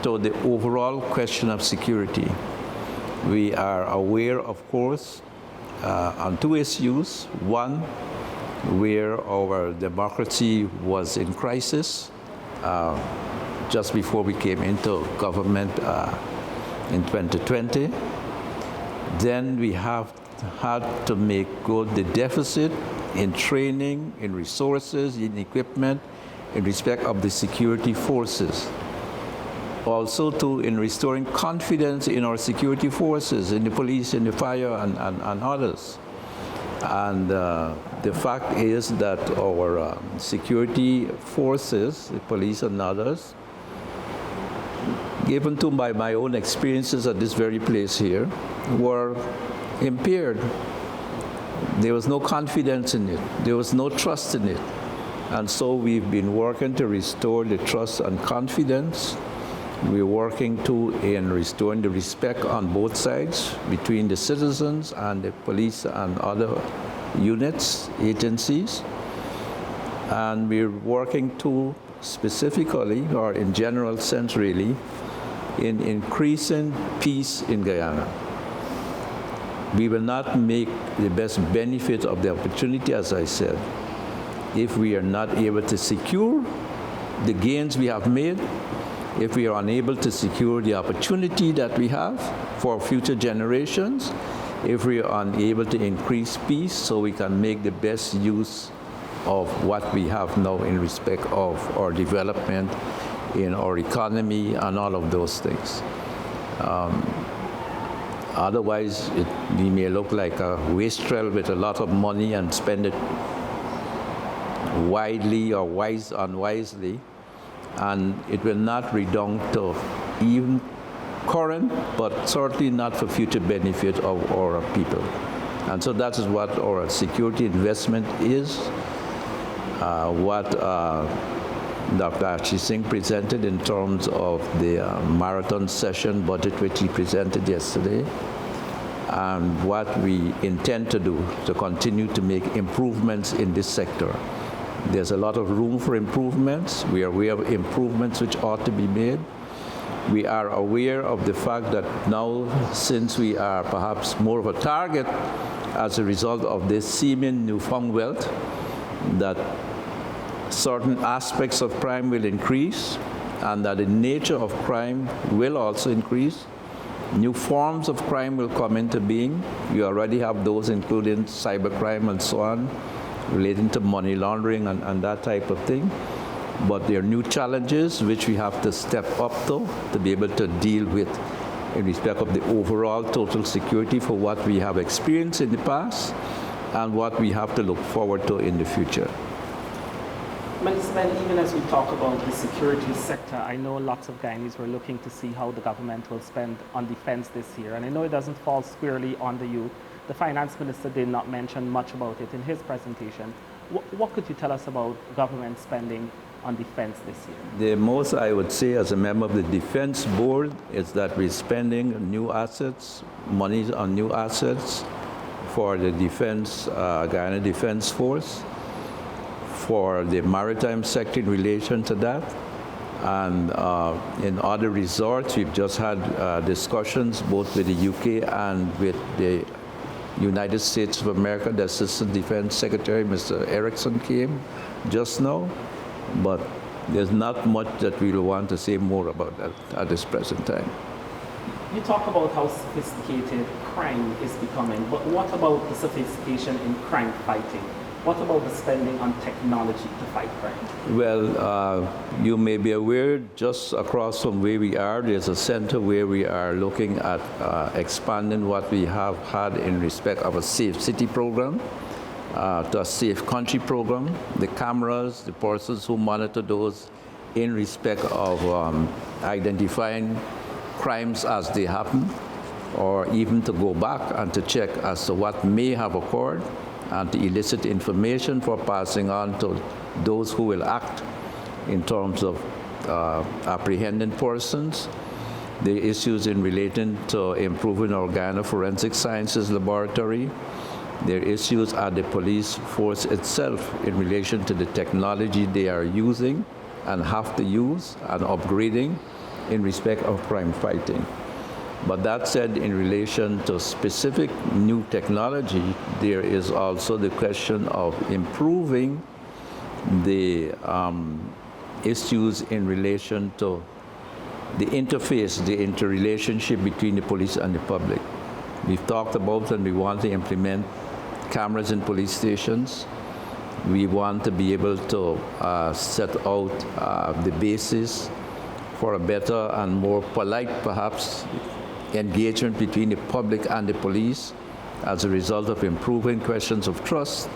to the overall question of security. We are aware, of course, on two issues. One, where our democracy was in crisis just before we came into government in 2020. Then we have had to make good the deficit in training, in resources, in equipment, in respect of the security forces. also in restoring confidence in our security forces, in the police, in the fire, and others. And the fact is that our security forces, the police and others, given to by my own experiences at this very place here, were impaired. There was no confidence in it. There was no trust in it. And so we've been working to restore the trust and confidence. We're working in restoring the respect on both sides between the citizens and the police and other units, agencies. And we're working to specifically, or in general sense really, in increasing peace in Guyana. We will not make the best benefit of the opportunity, as I said, if we are not able to secure the gains we have made, if we are unable to secure the opportunity that we have for future generations, if we are unable to increase peace so we can make the best use of what we have now in respect of our development in our economy and all of those things. Otherwise, we may look like a wastrel with a lot of money and spend it widely or unwisely, and it will not redound to even current, but certainly not for future benefit of our people. And so that is what our security investment is, what Dr. Ashni Singh presented in terms of the marathon session budget which he presented yesterday, and what we intend to do to continue to make improvements in this sector. There's a lot of room for improvements. We are aware of improvements which ought to be made. We are aware of the fact that now, since we are perhaps more of a target as a result of this seeming newfound wealth, that certain aspects of crime will increase, and that the nature of crime will also increase. New forms of crime will come into being. You already have those, including cybercrime and so on, relating to money laundering and that type of thing. But there are new challenges which we have to step up to be able to deal with in respect of the overall total security for what we have experienced in the past and what we have to look forward to in the future. Minister, even as we talk about the security sector, I know lots of Guyanese were looking to see how the government will spend on defense this year. And I know it doesn't fall squarely on the youth. The finance minister did not mention much about it in his presentation. What could you tell us about government spending on defense this year? The most I would say as a member of the Defense Board is that we're spending new assets, money on new assets for the defense, Guyana Defense Force, for the maritime sector in relation to that. And in other resorts, we've just had discussions both with the UK and with the United States of America. The Assistant Defense Secretary, Mr. Erickson, came just now, but there's not much that we will want to say more about that at this present time. You talk about how sophisticated crime is becoming, but what about the sophistication in crime fighting? What about the spending on technology to fight crime? Well, you may be aware, just across from where we are, there's a center where we are looking at expanding what we have had in respect of a safe city program to a safe country program. The cameras, the persons who monitor those in respect of identifying crimes as they happen, or even to go back and to check as to what may have occurred, and to elicit information for passing on to those who will act in terms of apprehending persons. The issues in relating to improving our Guyana Forensic Sciences Laboratory. There are issues at the police force itself in relation to the technology they are using and have to use and upgrading in respect of crime fighting. But that said, in relation to specific new technology, there is also the question of improving the issues in relation to the interface, the interrelationship between the police and the public. We've talked about and we want to implement cameras in police stations. We want to be able to set out the basis for a better and more polite, perhaps, engagement between the public and the police as a result of improving questions of trust.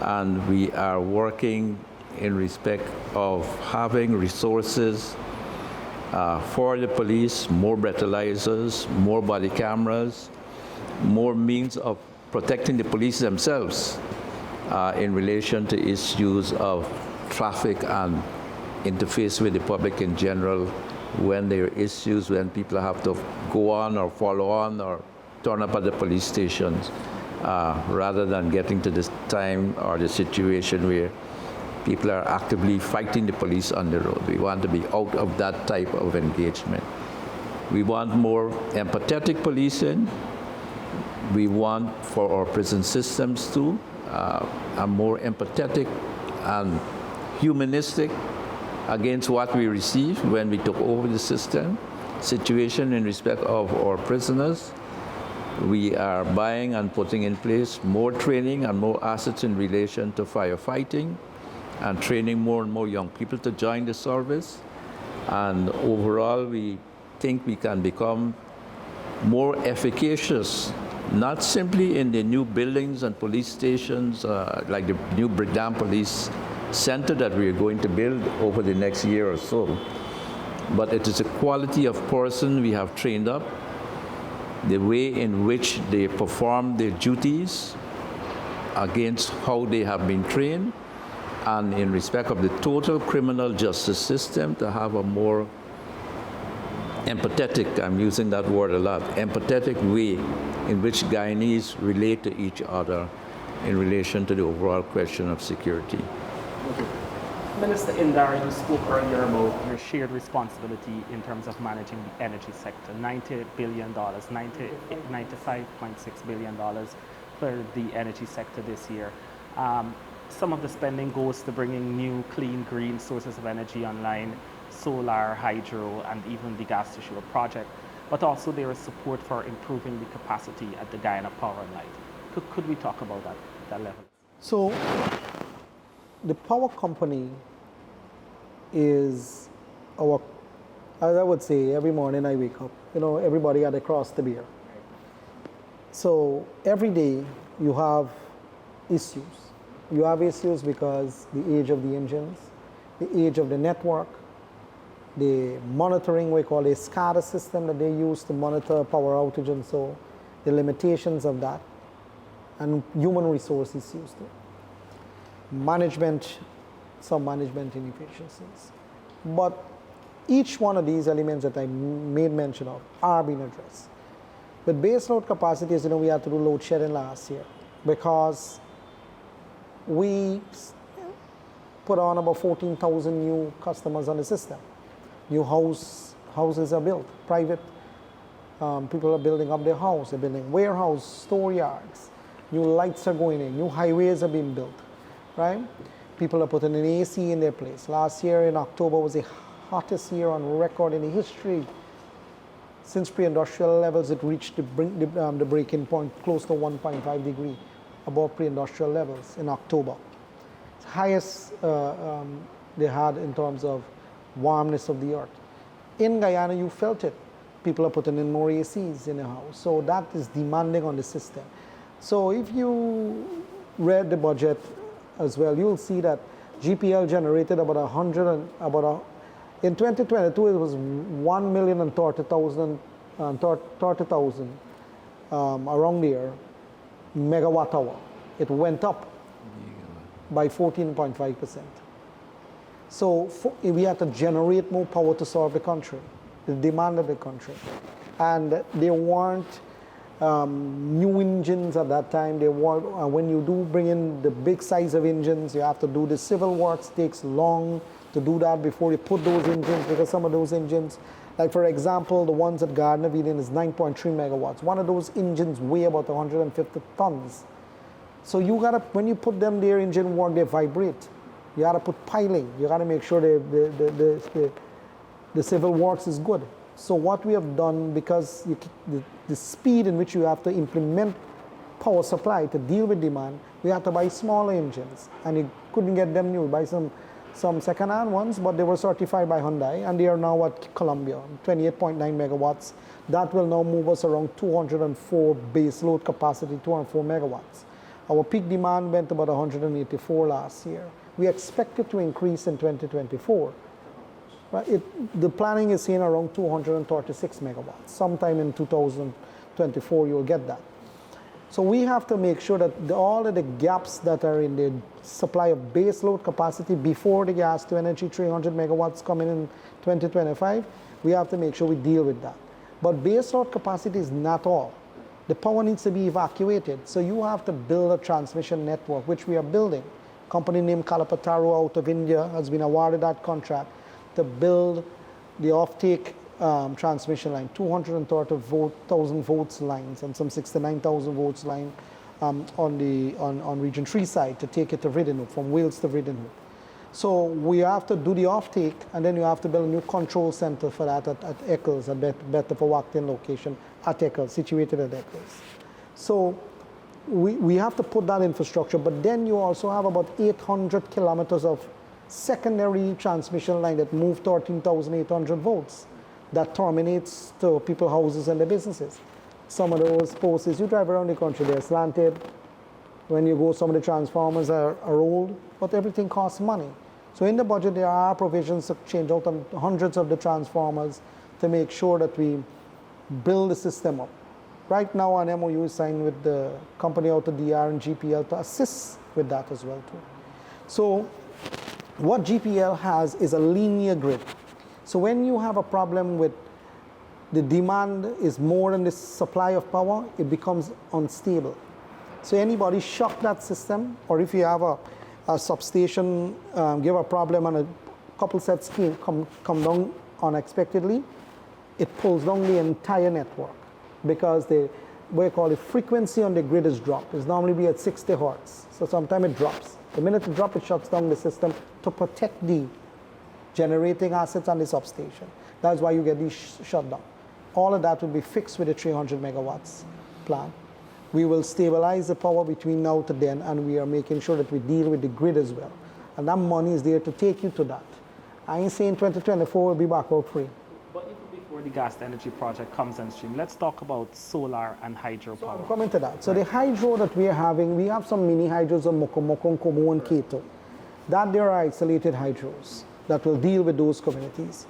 And we are working in respect of having resources for the police, more breathalyzers, more body cameras, more means of protecting the police themselves in relation to issues of traffic and interface with the public in general when there are issues, when people have to go on or follow on or turn up at the police stations, rather than getting to this time or the situation where people are actively fighting the police on the road. We want to be out of that type of engagement. We want more empathetic policing. We want for our prison systems too, a more empathetic and humanistic against what we received when we took over the situation in respect of our prisoners. We are buying and putting in place more training and more assets in relation to firefighting and training more and more young people to join the service. And overall, we think we can become more efficacious, not simply in the new buildings and police stations, like the new Brigham Police Center that we are going to build over the next year or so, but it is a quality of person we have trained up, the way in which they perform their duties against how they have been trained, and in respect of the total criminal justice system to have a more empathetic, I'm using that word a lot, empathetic way in which Guyanese relate to each other in relation to the overall question of security. Minister Indar, you spoke earlier about your shared responsibility in terms of managing the energy sector. $90 billion, $95.6 billion for the energy sector this year. Some of the spending goes to bringing new, clean, green sources of energy online, solar, hydro, and even the gas to shore project. But also there is support for improving the capacity at the Guyana Power and Light. Could we talk about that level? So the power company is our, as I would say, every morning I wake up, everybody had to cross the beer. So every day you have issues. You have issues because the age of the engines, the age of the network, the monitoring, we call a SCADA system that they use to monitor power outage, and so the limitations of that, and human resource issues too. Some management inefficiencies. But each one of these elements that I made mention of are being addressed. With base load capacities, we had to do load shedding last year because we put on about 14,000 new customers on the system. New houses are built, private people are building up their house, they're building warehouse, store yards, new lights are going in, new highways are being built, right? People are putting an AC in their place. Last year in October was the hottest year on record in the history. Since pre-industrial levels, it reached the breaking point close to 1.5 degree above pre-industrial levels in October. It's the highest they had in terms of warmness of the earth. In Guyana, you felt it. People are putting in more ACs in the house. So that is demanding on the system. So if you read the budget as well, you'll see that GPL generated about in 2022 it was 1,030,000 around there megawatt hour. It went up by 14.5%. So we had to generate more power to serve the country, the demand of the country. And there weren't new engines at that time. When you do bring in the big size of engines, you have to do the civil works. It takes long to do that before you put those engines, because some of those engines, like for example, the ones at Gardner Wheeling is 9.3 megawatts. One of those engines weigh about 150 tons. So you gotta, when you put them there, engine work, they vibrate. You gotta put piling. You gotta make sure the civil works is good. So what we have done, because the speed in which you have to implement power supply to deal with demand, we have to buy smaller engines, and you couldn't get them new. Buy some some second-hand ones, but they were certified by Hyundai, and they are now at Columbia, 28.9 megawatts. That will now move us around 204 base load capacity, 204 megawatts. Our peak demand went about 184 last year. We expect it to increase in 2024. Right? The planning is saying around 236 megawatts. Sometime in 2024, you'll get that. So we have to make sure that all of the gaps that are in the supply of base load capacity before the gas to energy 300 megawatts coming in 2025, we have to make sure we deal with that. But base load capacity is not all. The power needs to be evacuated. So you have to build a transmission network, which we are building. A company named Kalapataru out of India has been awarded that contract to build the offtake transmission line, 230,000 volts lines and some 69,000 volts line on Region 3 side to take it to Vridinhoop, from Wales to Vridinhoop. So we have to do the offtake, and then you have to build a new control center for that at Eccles, at Betha-for-Wacton location at Eccles, situated at Eccles. So we have to put that infrastructure, but then you also have about 800 kilometers of secondary transmission line that move 13,800 volts. That terminates to people's houses and their businesses. Some of those posts, you drive around the country, they're slanted. When you go, some of the transformers are old, but everything costs money. So in the budget, there are provisions to change out hundreds of the transformers to make sure that we build the system up. Right now, an MOU is signed with the company out of DR and GPL to assist with that as well too. So what GPL has is a linear grid. So when you have a problem with the demand is more than the supply of power, it becomes unstable. So anybody shock that system, or if you have a substation give a problem and a couple sets come down unexpectedly, it pulls down the entire network because what you call the frequency on the grid is dropped. It's normally be at 60 hertz. So sometimes it drops. The minute it drops, it shuts down the system to protect the generating assets on the substation. That's why you get these shut down. All of that will be fixed with a 300 megawatts plan. We will stabilize the power between now to then, and we are making sure that we deal with the grid as well. And that money is there to take you to that. I ain't saying 2024 will be back out free. But even before the gas to energy project comes on stream, let's talk about solar and hydro power. I'm coming to that. So the hydro that we are having, we have some mini hydros on Mokomoko, Komo, and Keto. That there are isolated hydros that will deal with those communities.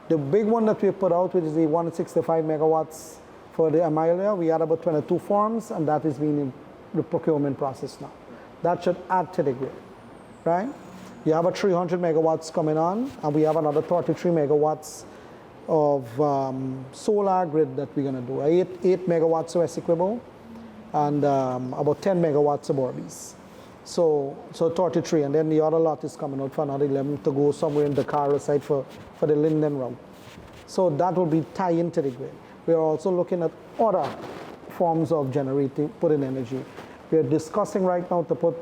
The big one that we put out, which is the 165 megawatts for the Amalia, we had about 22 farms, and that is being in the procurement process now. That should add to the grid, right? You have a 300 megawatts coming on, and we have another 33 megawatts of solar grid that we're going to do. 8 megawatts of Essequibo and about 10 megawatts of Orbis. So 33, and then the other lot is coming out for another 11 to go somewhere in the Dakar side for the Linden route. So that will be tied into the grid. We are also looking at other forms of generating, putting energy. We are discussing right now to put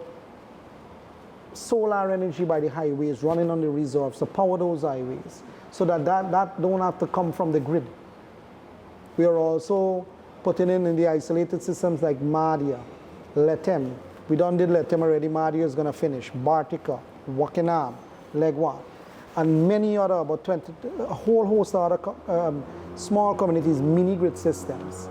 solar energy by the highways, running on the reserves to power those highways, so that don't have to come from the grid. We are also putting in the isolated systems like Madia, Letem. We done did Letem already. Madia is going to finish. Bartica, Wakinam, Legwa, and many other, about 20, a whole host of other small communities, mini grid systems.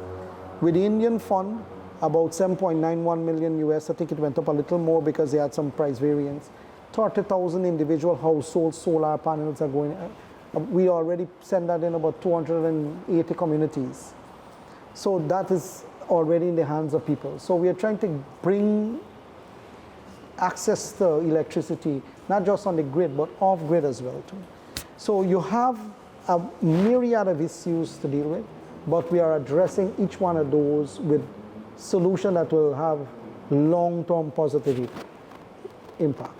With the Indian fund, about 7.91 million US. I think it went up a little more because they had some price variance. 30,000 individual household solar panels are going. We already sent that in about 280 communities. So that is already in the hands of people. So we are trying to bring access to electricity, not just on the grid, but off grid as well too. So you have a myriad of issues to deal with, but we are addressing each one of those with solution that will have long-term positive impact.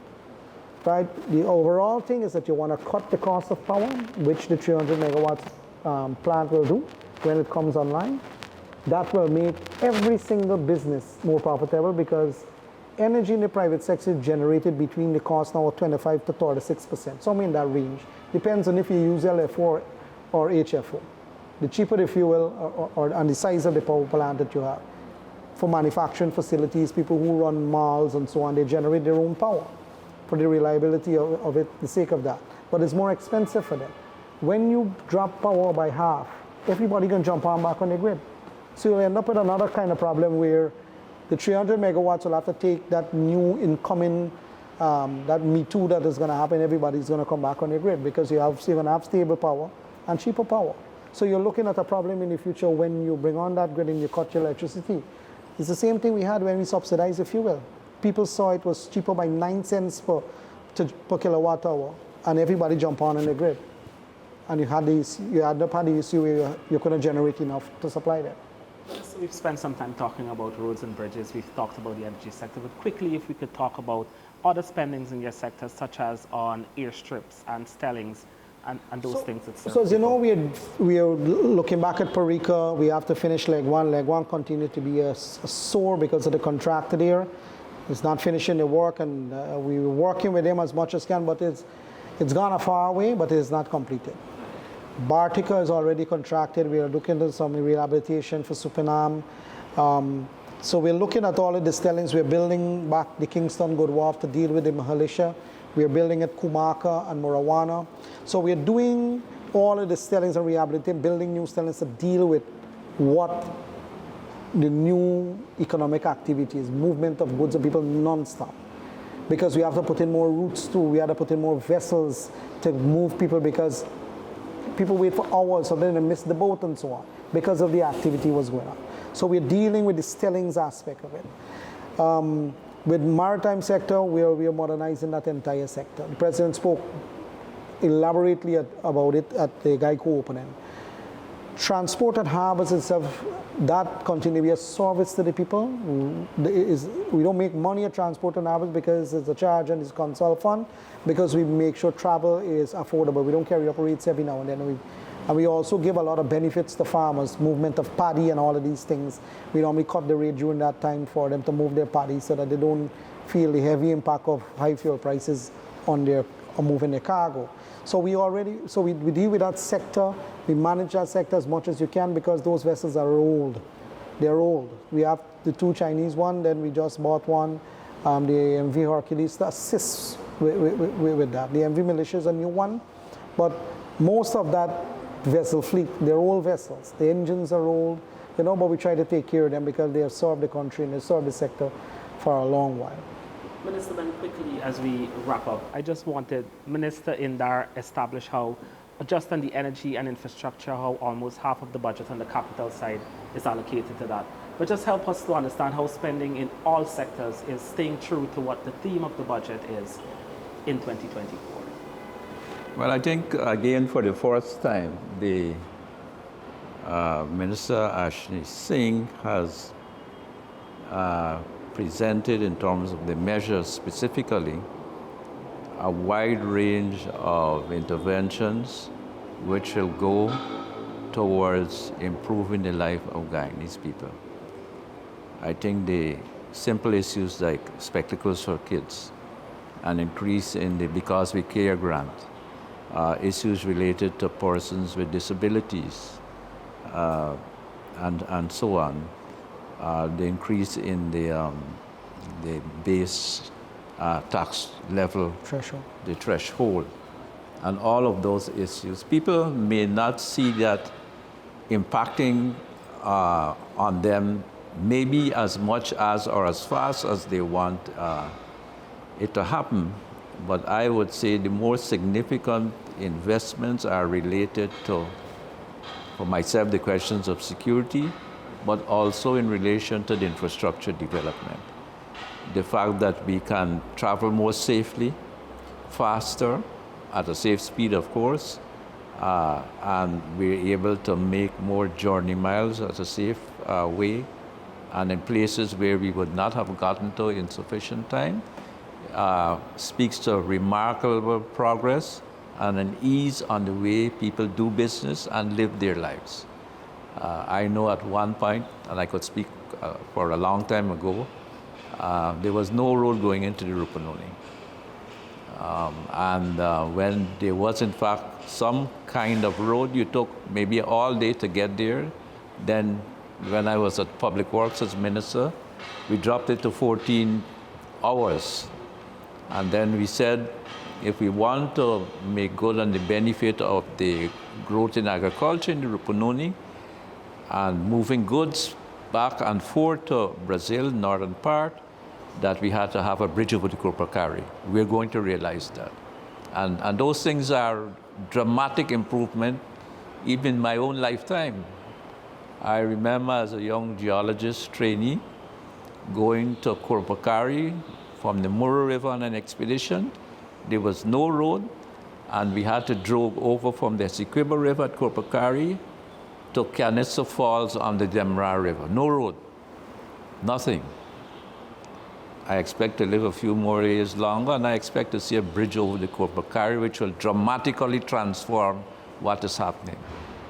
Right? The overall thing is that you want to cut the cost of power, which the 300 megawatts plant will do when it comes online. That will make every single business more profitable because energy in the private sector is generated between the cost now of 25 to 36%, somewhere in that range. Depends on if you use LFO or HFO. The cheaper the fuel and the size of the power plant that you have. For manufacturing facilities, people who run malls and so on, they generate their own power for the reliability of it, the sake of that. But it's more expensive for them. When you drop power by half, everybody can jump on back on the grid. So you'll end up with another kind of problem where the 300 megawatts will have to take that new incoming, that Me Too that is going to happen. Everybody's going to come back on the grid because you're going to have stable power and cheaper power. So you're looking at a problem in the future when you bring on that grid and you cut your electricity. It's the same thing we had when we subsidized the fuel. People saw it was cheaper by 9 cents per kilowatt hour, and everybody jumped on the grid. And you had the issue where you couldn't generate enough to supply them. So we've spent some time talking about roads and bridges. We've talked about the energy sector. But quickly, if we could talk about other spendings in your sector, such as on airstrips and stellings and those things that serve So as you people. know, we are looking back at Parika. We have to finish leg one. Leg one continued to be a sore because of the contractor there. It's not finishing the work, and we were working with him as much as can, but it's gone a far way, but it is not completed. Bartica is already contracted. We are looking at some rehabilitation for Supinam. So we're looking at all of the stellings. We're building back the Kingston Good Wharf to deal with the Mahalisha. We're building at Kumaka and Morawana. So we're doing all of the stellings and rehabilitating, building new stellings to deal with what the new economic activities, movement of goods and people non-stop. Because we have to put in more routes too. We have to put in more vessels to move people because people wait for hours, so then they miss the boat and so on because of the activity was going on. So we're dealing with the stellings aspect of it. With maritime sector, we are modernizing that entire sector. The president spoke elaborately about it at the GEICO opening. Transport and harbors itself, that continue to be a service to the people. We don't make money at transport and harbors because it's a charge and it's a consult fund, because we make sure travel is affordable. We don't carry up rates every now and then. And we also give a lot of benefits to farmers, movement of paddy and all of these things. We normally cut the rate during that time for them to move their paddy so that they don't feel the heavy impact of high fuel prices on moving their cargo. So we deal with that sector. We manage that sector as much as you can because those vessels are old. They're old. We have the 2 Chinese one, then we just bought one, the MV Hercules to assist with that. The MV Militia is a new one, but most of that vessel fleet, they're old vessels. The engines are old, but we try to take care of them because they have served the country and they served the sector for a long while. Minister, then quickly as we wrap up, I just wanted Minister Indar establish how, just on the energy and infrastructure, how almost half of the budget on the capital side is allocated to that. But just help us to understand how spending in all sectors is staying true to what the theme of the budget is in 2024. Well, I think, again, for the first time, the Minister Ashni Singh has presented, in terms of the measures specifically, a wide range of interventions which will go towards improving the life of Guyanese people. I think the simple issues like spectacles for kids, an increase in the Because We Care grant, issues related to persons with disabilities, and so on, the increase in the base tax level, the threshold, and all of those issues. People may not see that impacting on them maybe as much as or as fast as they want it to happen, but I would say the more significant investments are related to, for myself, the questions of security, but also in relation to the infrastructure development. The fact that we can travel more safely, faster, at a safe speed, of course, and we're able to make more journey miles at a safe way, and in places where we would not have gotten to in sufficient time, speaks to remarkable progress and an ease on the way people do business and live their lives. I know at one point, and I could speak for a long time ago, there was no road going into the Rupununi. When there was in fact some kind of road, you took maybe all day to get there. Then when I was at Public Works as minister, we dropped it to 14 hours. And then we said, if we want to make good on the benefit of the growth in agriculture in the Rupununi and moving goods back and forth to Brazil, northern part, that we had to have a bridge over the Copacabana. We're going to realize that. And those things are dramatic improvement, even in my own lifetime. I remember as a young geologist trainee going to Copacabana from the Muro River on an expedition. There was no road, and we had to drove over from the Essequibo River at Copacabana to Canister Falls on the Demerara River. No road, nothing. I expect to live a few more years longer, and I expect to see a bridge over the Copacabana, which will dramatically transform what is happening.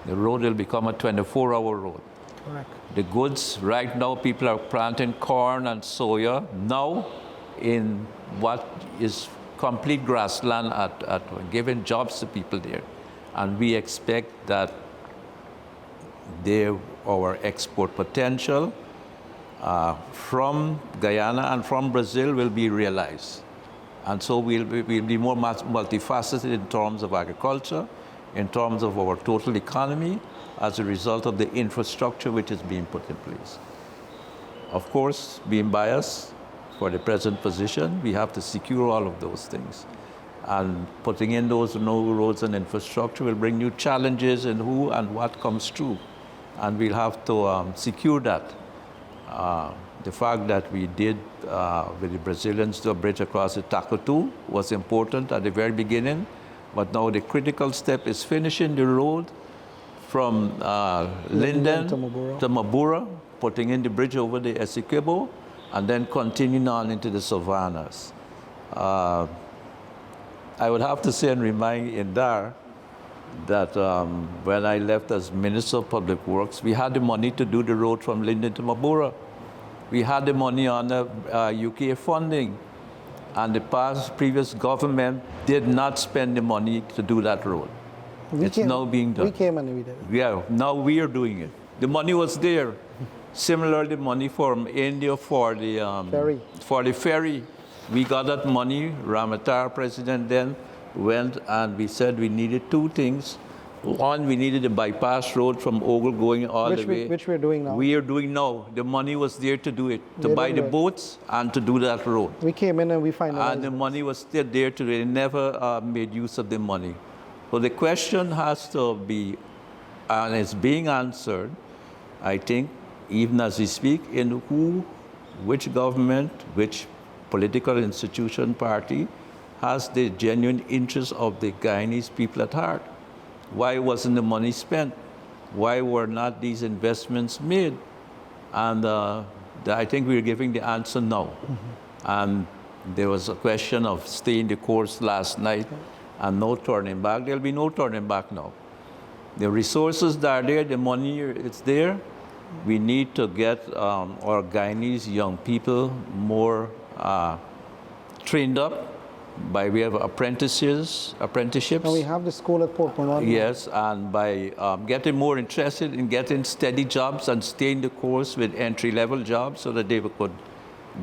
The road will become a 24-hour road. Correct. The goods, right now, people are planting corn and soya now in what is complete grassland at giving jobs to people there. And we expect that our export potential from Guyana and from Brazil will be realized. And so we'll be more multifaceted in terms of agriculture, in terms of our total economy, as a result of the infrastructure which is being put in place. Of course, being biased for the present position, we have to secure all of those things. And putting in those new roads and infrastructure will bring new challenges in who and what comes through. And we'll have to secure that. The fact that we did with the Brazilians do a bridge across the Takatu was important at the very beginning, but now the critical step is finishing the road from Linden to Mabura, putting in the bridge over the Essequibo, and then continuing on into the savannas. I would have to say and remind Indar that when I left as Minister of Public Works, we had the money to do the road from Linden to Mabura. We had the money on the UK funding, and the previous government did not spend the money to do that road. It's now being done. We came and we did it. Yeah, now we are doing it. The money was there. Similarly, money from India for the ferry. We got that money. Ramatar president then went and we said we needed two things. One, we needed a bypass road from Ogle going all the way. Which we're doing now. We are doing now. The money was there to do it, to buy the boats and to do that road. We came in and we finalized. And the money was still there to do it. They never made use of the money. So the question has to be, and it's being answered, I think, even as we speak, in which government, which political institution, party has the genuine interest of the Guyanese people at heart. Why wasn't the money spent? Why were not these investments made? And I think we're giving the answer now. Mm-hmm. And there was a question of staying the course last night and no turning back. There'll be no turning back now. The resources that are there, the money is there. We need to get our Guyanese young people more trained up by way of apprenticeships. And we have the school at Port Moran. Yes, and by getting more interested in getting steady jobs and staying the course with entry-level jobs so that they could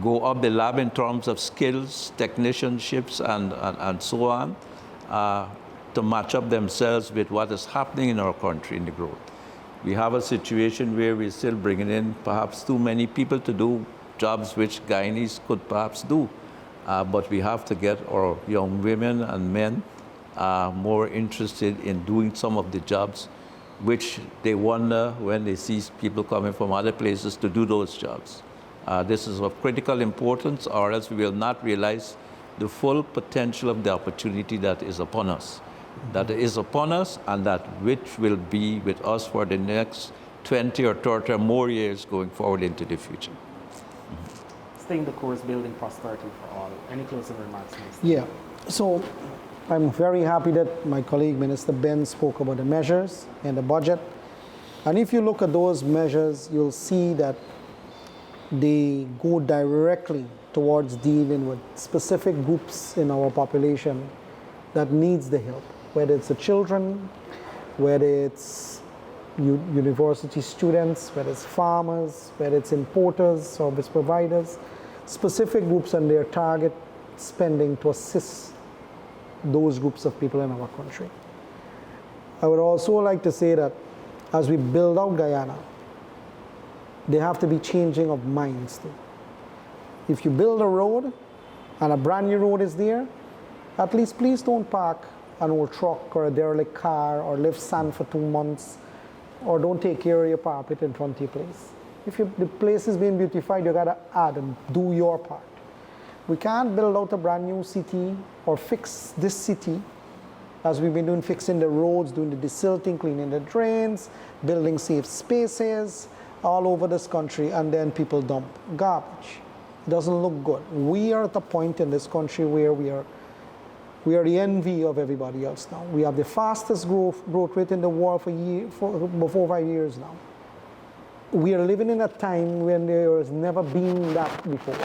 go up the lab in terms of skills, technicianships, and so on, to match up themselves with what is happening in our country in the growth. We have a situation where we're still bringing in perhaps too many people to do jobs which Guyanese could perhaps do. But we have to get our young women and men more interested in doing some of the jobs which they wonder when they see people coming from other places to do those jobs. This is of critical importance, or else we will not realize the full potential of the opportunity that is upon us. That is upon us, and that which will be with us for the next 20 or 30 or more years going forward into the future. Staying the course, building prosperity for all. Any closing remarks, Minister? Yeah. So I'm very happy that my colleague, Minister Ben, spoke about the measures in the budget. And if you look at those measures, you'll see that they go directly towards dealing with specific groups in our population that needs the help, whether it's the children, whether it's university students, whether it's farmers, whether it's importers, service providers, specific groups and their target spending to assist those groups of people in our country. I would also like to say that as we build out Guyana, there have to be changing of minds too. If you build a road and a brand new road is there, at least please don't park an old truck or a derelict car or lift sand for 2 months, or don't take care of your carpet in front of your place. If the place is being beautified, you gotta add and do your part. We can't build out a brand new city or fix this city as we've been doing, fixing the roads, doing the desilting, cleaning the drains, building safe spaces all over this country, and then people dump garbage. It doesn't look good. We are at a point in this country where we are the envy of everybody else now. We have the fastest growth rate in the world for 5 years now. We are living in a time when there has never been that before.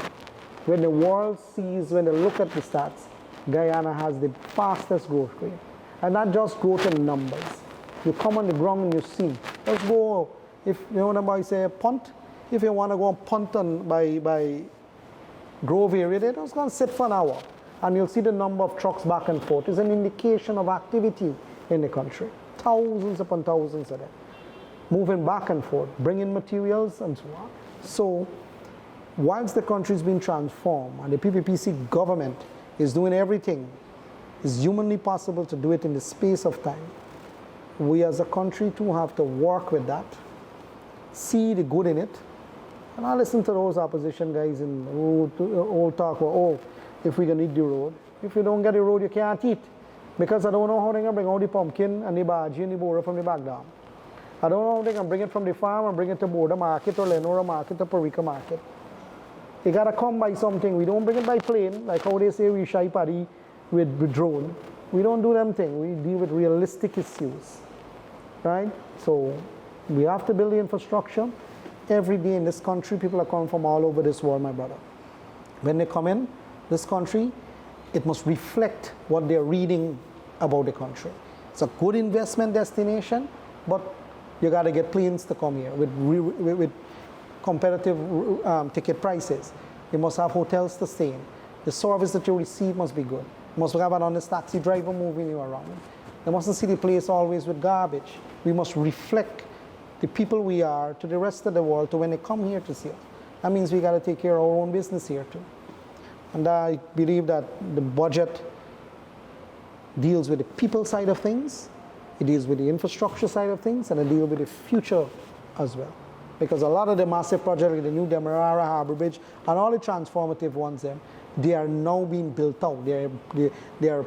When the world sees, when they look at the stats, Guyana has the fastest growth rate. And not just growth in numbers. You come on the ground and you see. Let's go, if you know what I say, punt. If you want to go and punt on by Grove area, they're just going to sit for an hour. And you'll see the number of trucks back and forth. It's an indication of activity in the country. Thousands upon thousands of them. Moving back and forth, bringing materials and so on. So, whilst the country is being transformed and the PPPC government is doing everything is humanly possible to do it in the space of time, we as a country too have to work with that, see the good in it, and I listen to those opposition guys in all talk about, oh, if we're going to eat the road, if you don't get the road, you can't eat, because I don't know how they're going to bring all the pumpkin and the bhaji and the bora from the back dam. I don't know how they're going to bring it from the farm and bring it to Border Market or Lenora Market or Parika Market. You gotta come by something. We don't bring it by plane, like how they say we shy paddy with drone. We don't do them thing. We deal with realistic issues, right? So we have to build the infrastructure. Every day in this country, people are coming from all over this world, my brother. When they come in this country, it must reflect what they're reading about the country. It's a good investment destination, but you gotta get planes to come here with competitive ticket prices. You must have hotels to stay in. The service that you receive must be good. You must have an honest taxi driver moving you around. You mustn't see the place always with garbage. We must reflect the people we are to the rest of the world, to when they come here to see us. That means we got to take care of our own business here too. And I believe that the budget deals with the people side of things, it deals with the infrastructure side of things, and it deals with the future as well. Because a lot of the massive projects, like the new Demerara Harbour Bridge, and all the transformative ones, they are now being built out. They are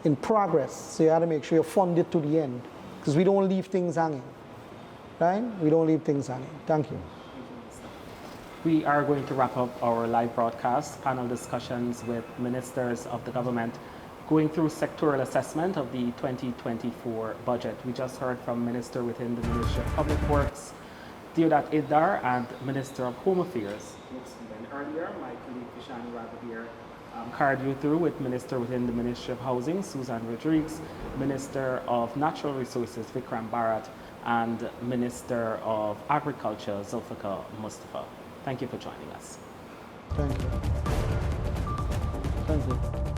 in progress. So you have to make sure you fund it to the end, because we don't leave things hanging, right? We don't leave things hanging. Thank you. We are going to wrap up our live broadcast, panel discussions with ministers of the government, going through sectoral assessment of the 2024 budget. We just heard from Minister within the Ministry of Public Works, Deodat Idar, and Minister of Home Affairs. And earlier, my colleague Vishani Ragobeer carried you through with Minister within the Ministry of Housing, Susan Rodriguez, Minister of Natural Resources, Vikram Bharat, and Minister of Agriculture, Zulfikar Mustafa. Thank you for joining us. Thank you. Thank you.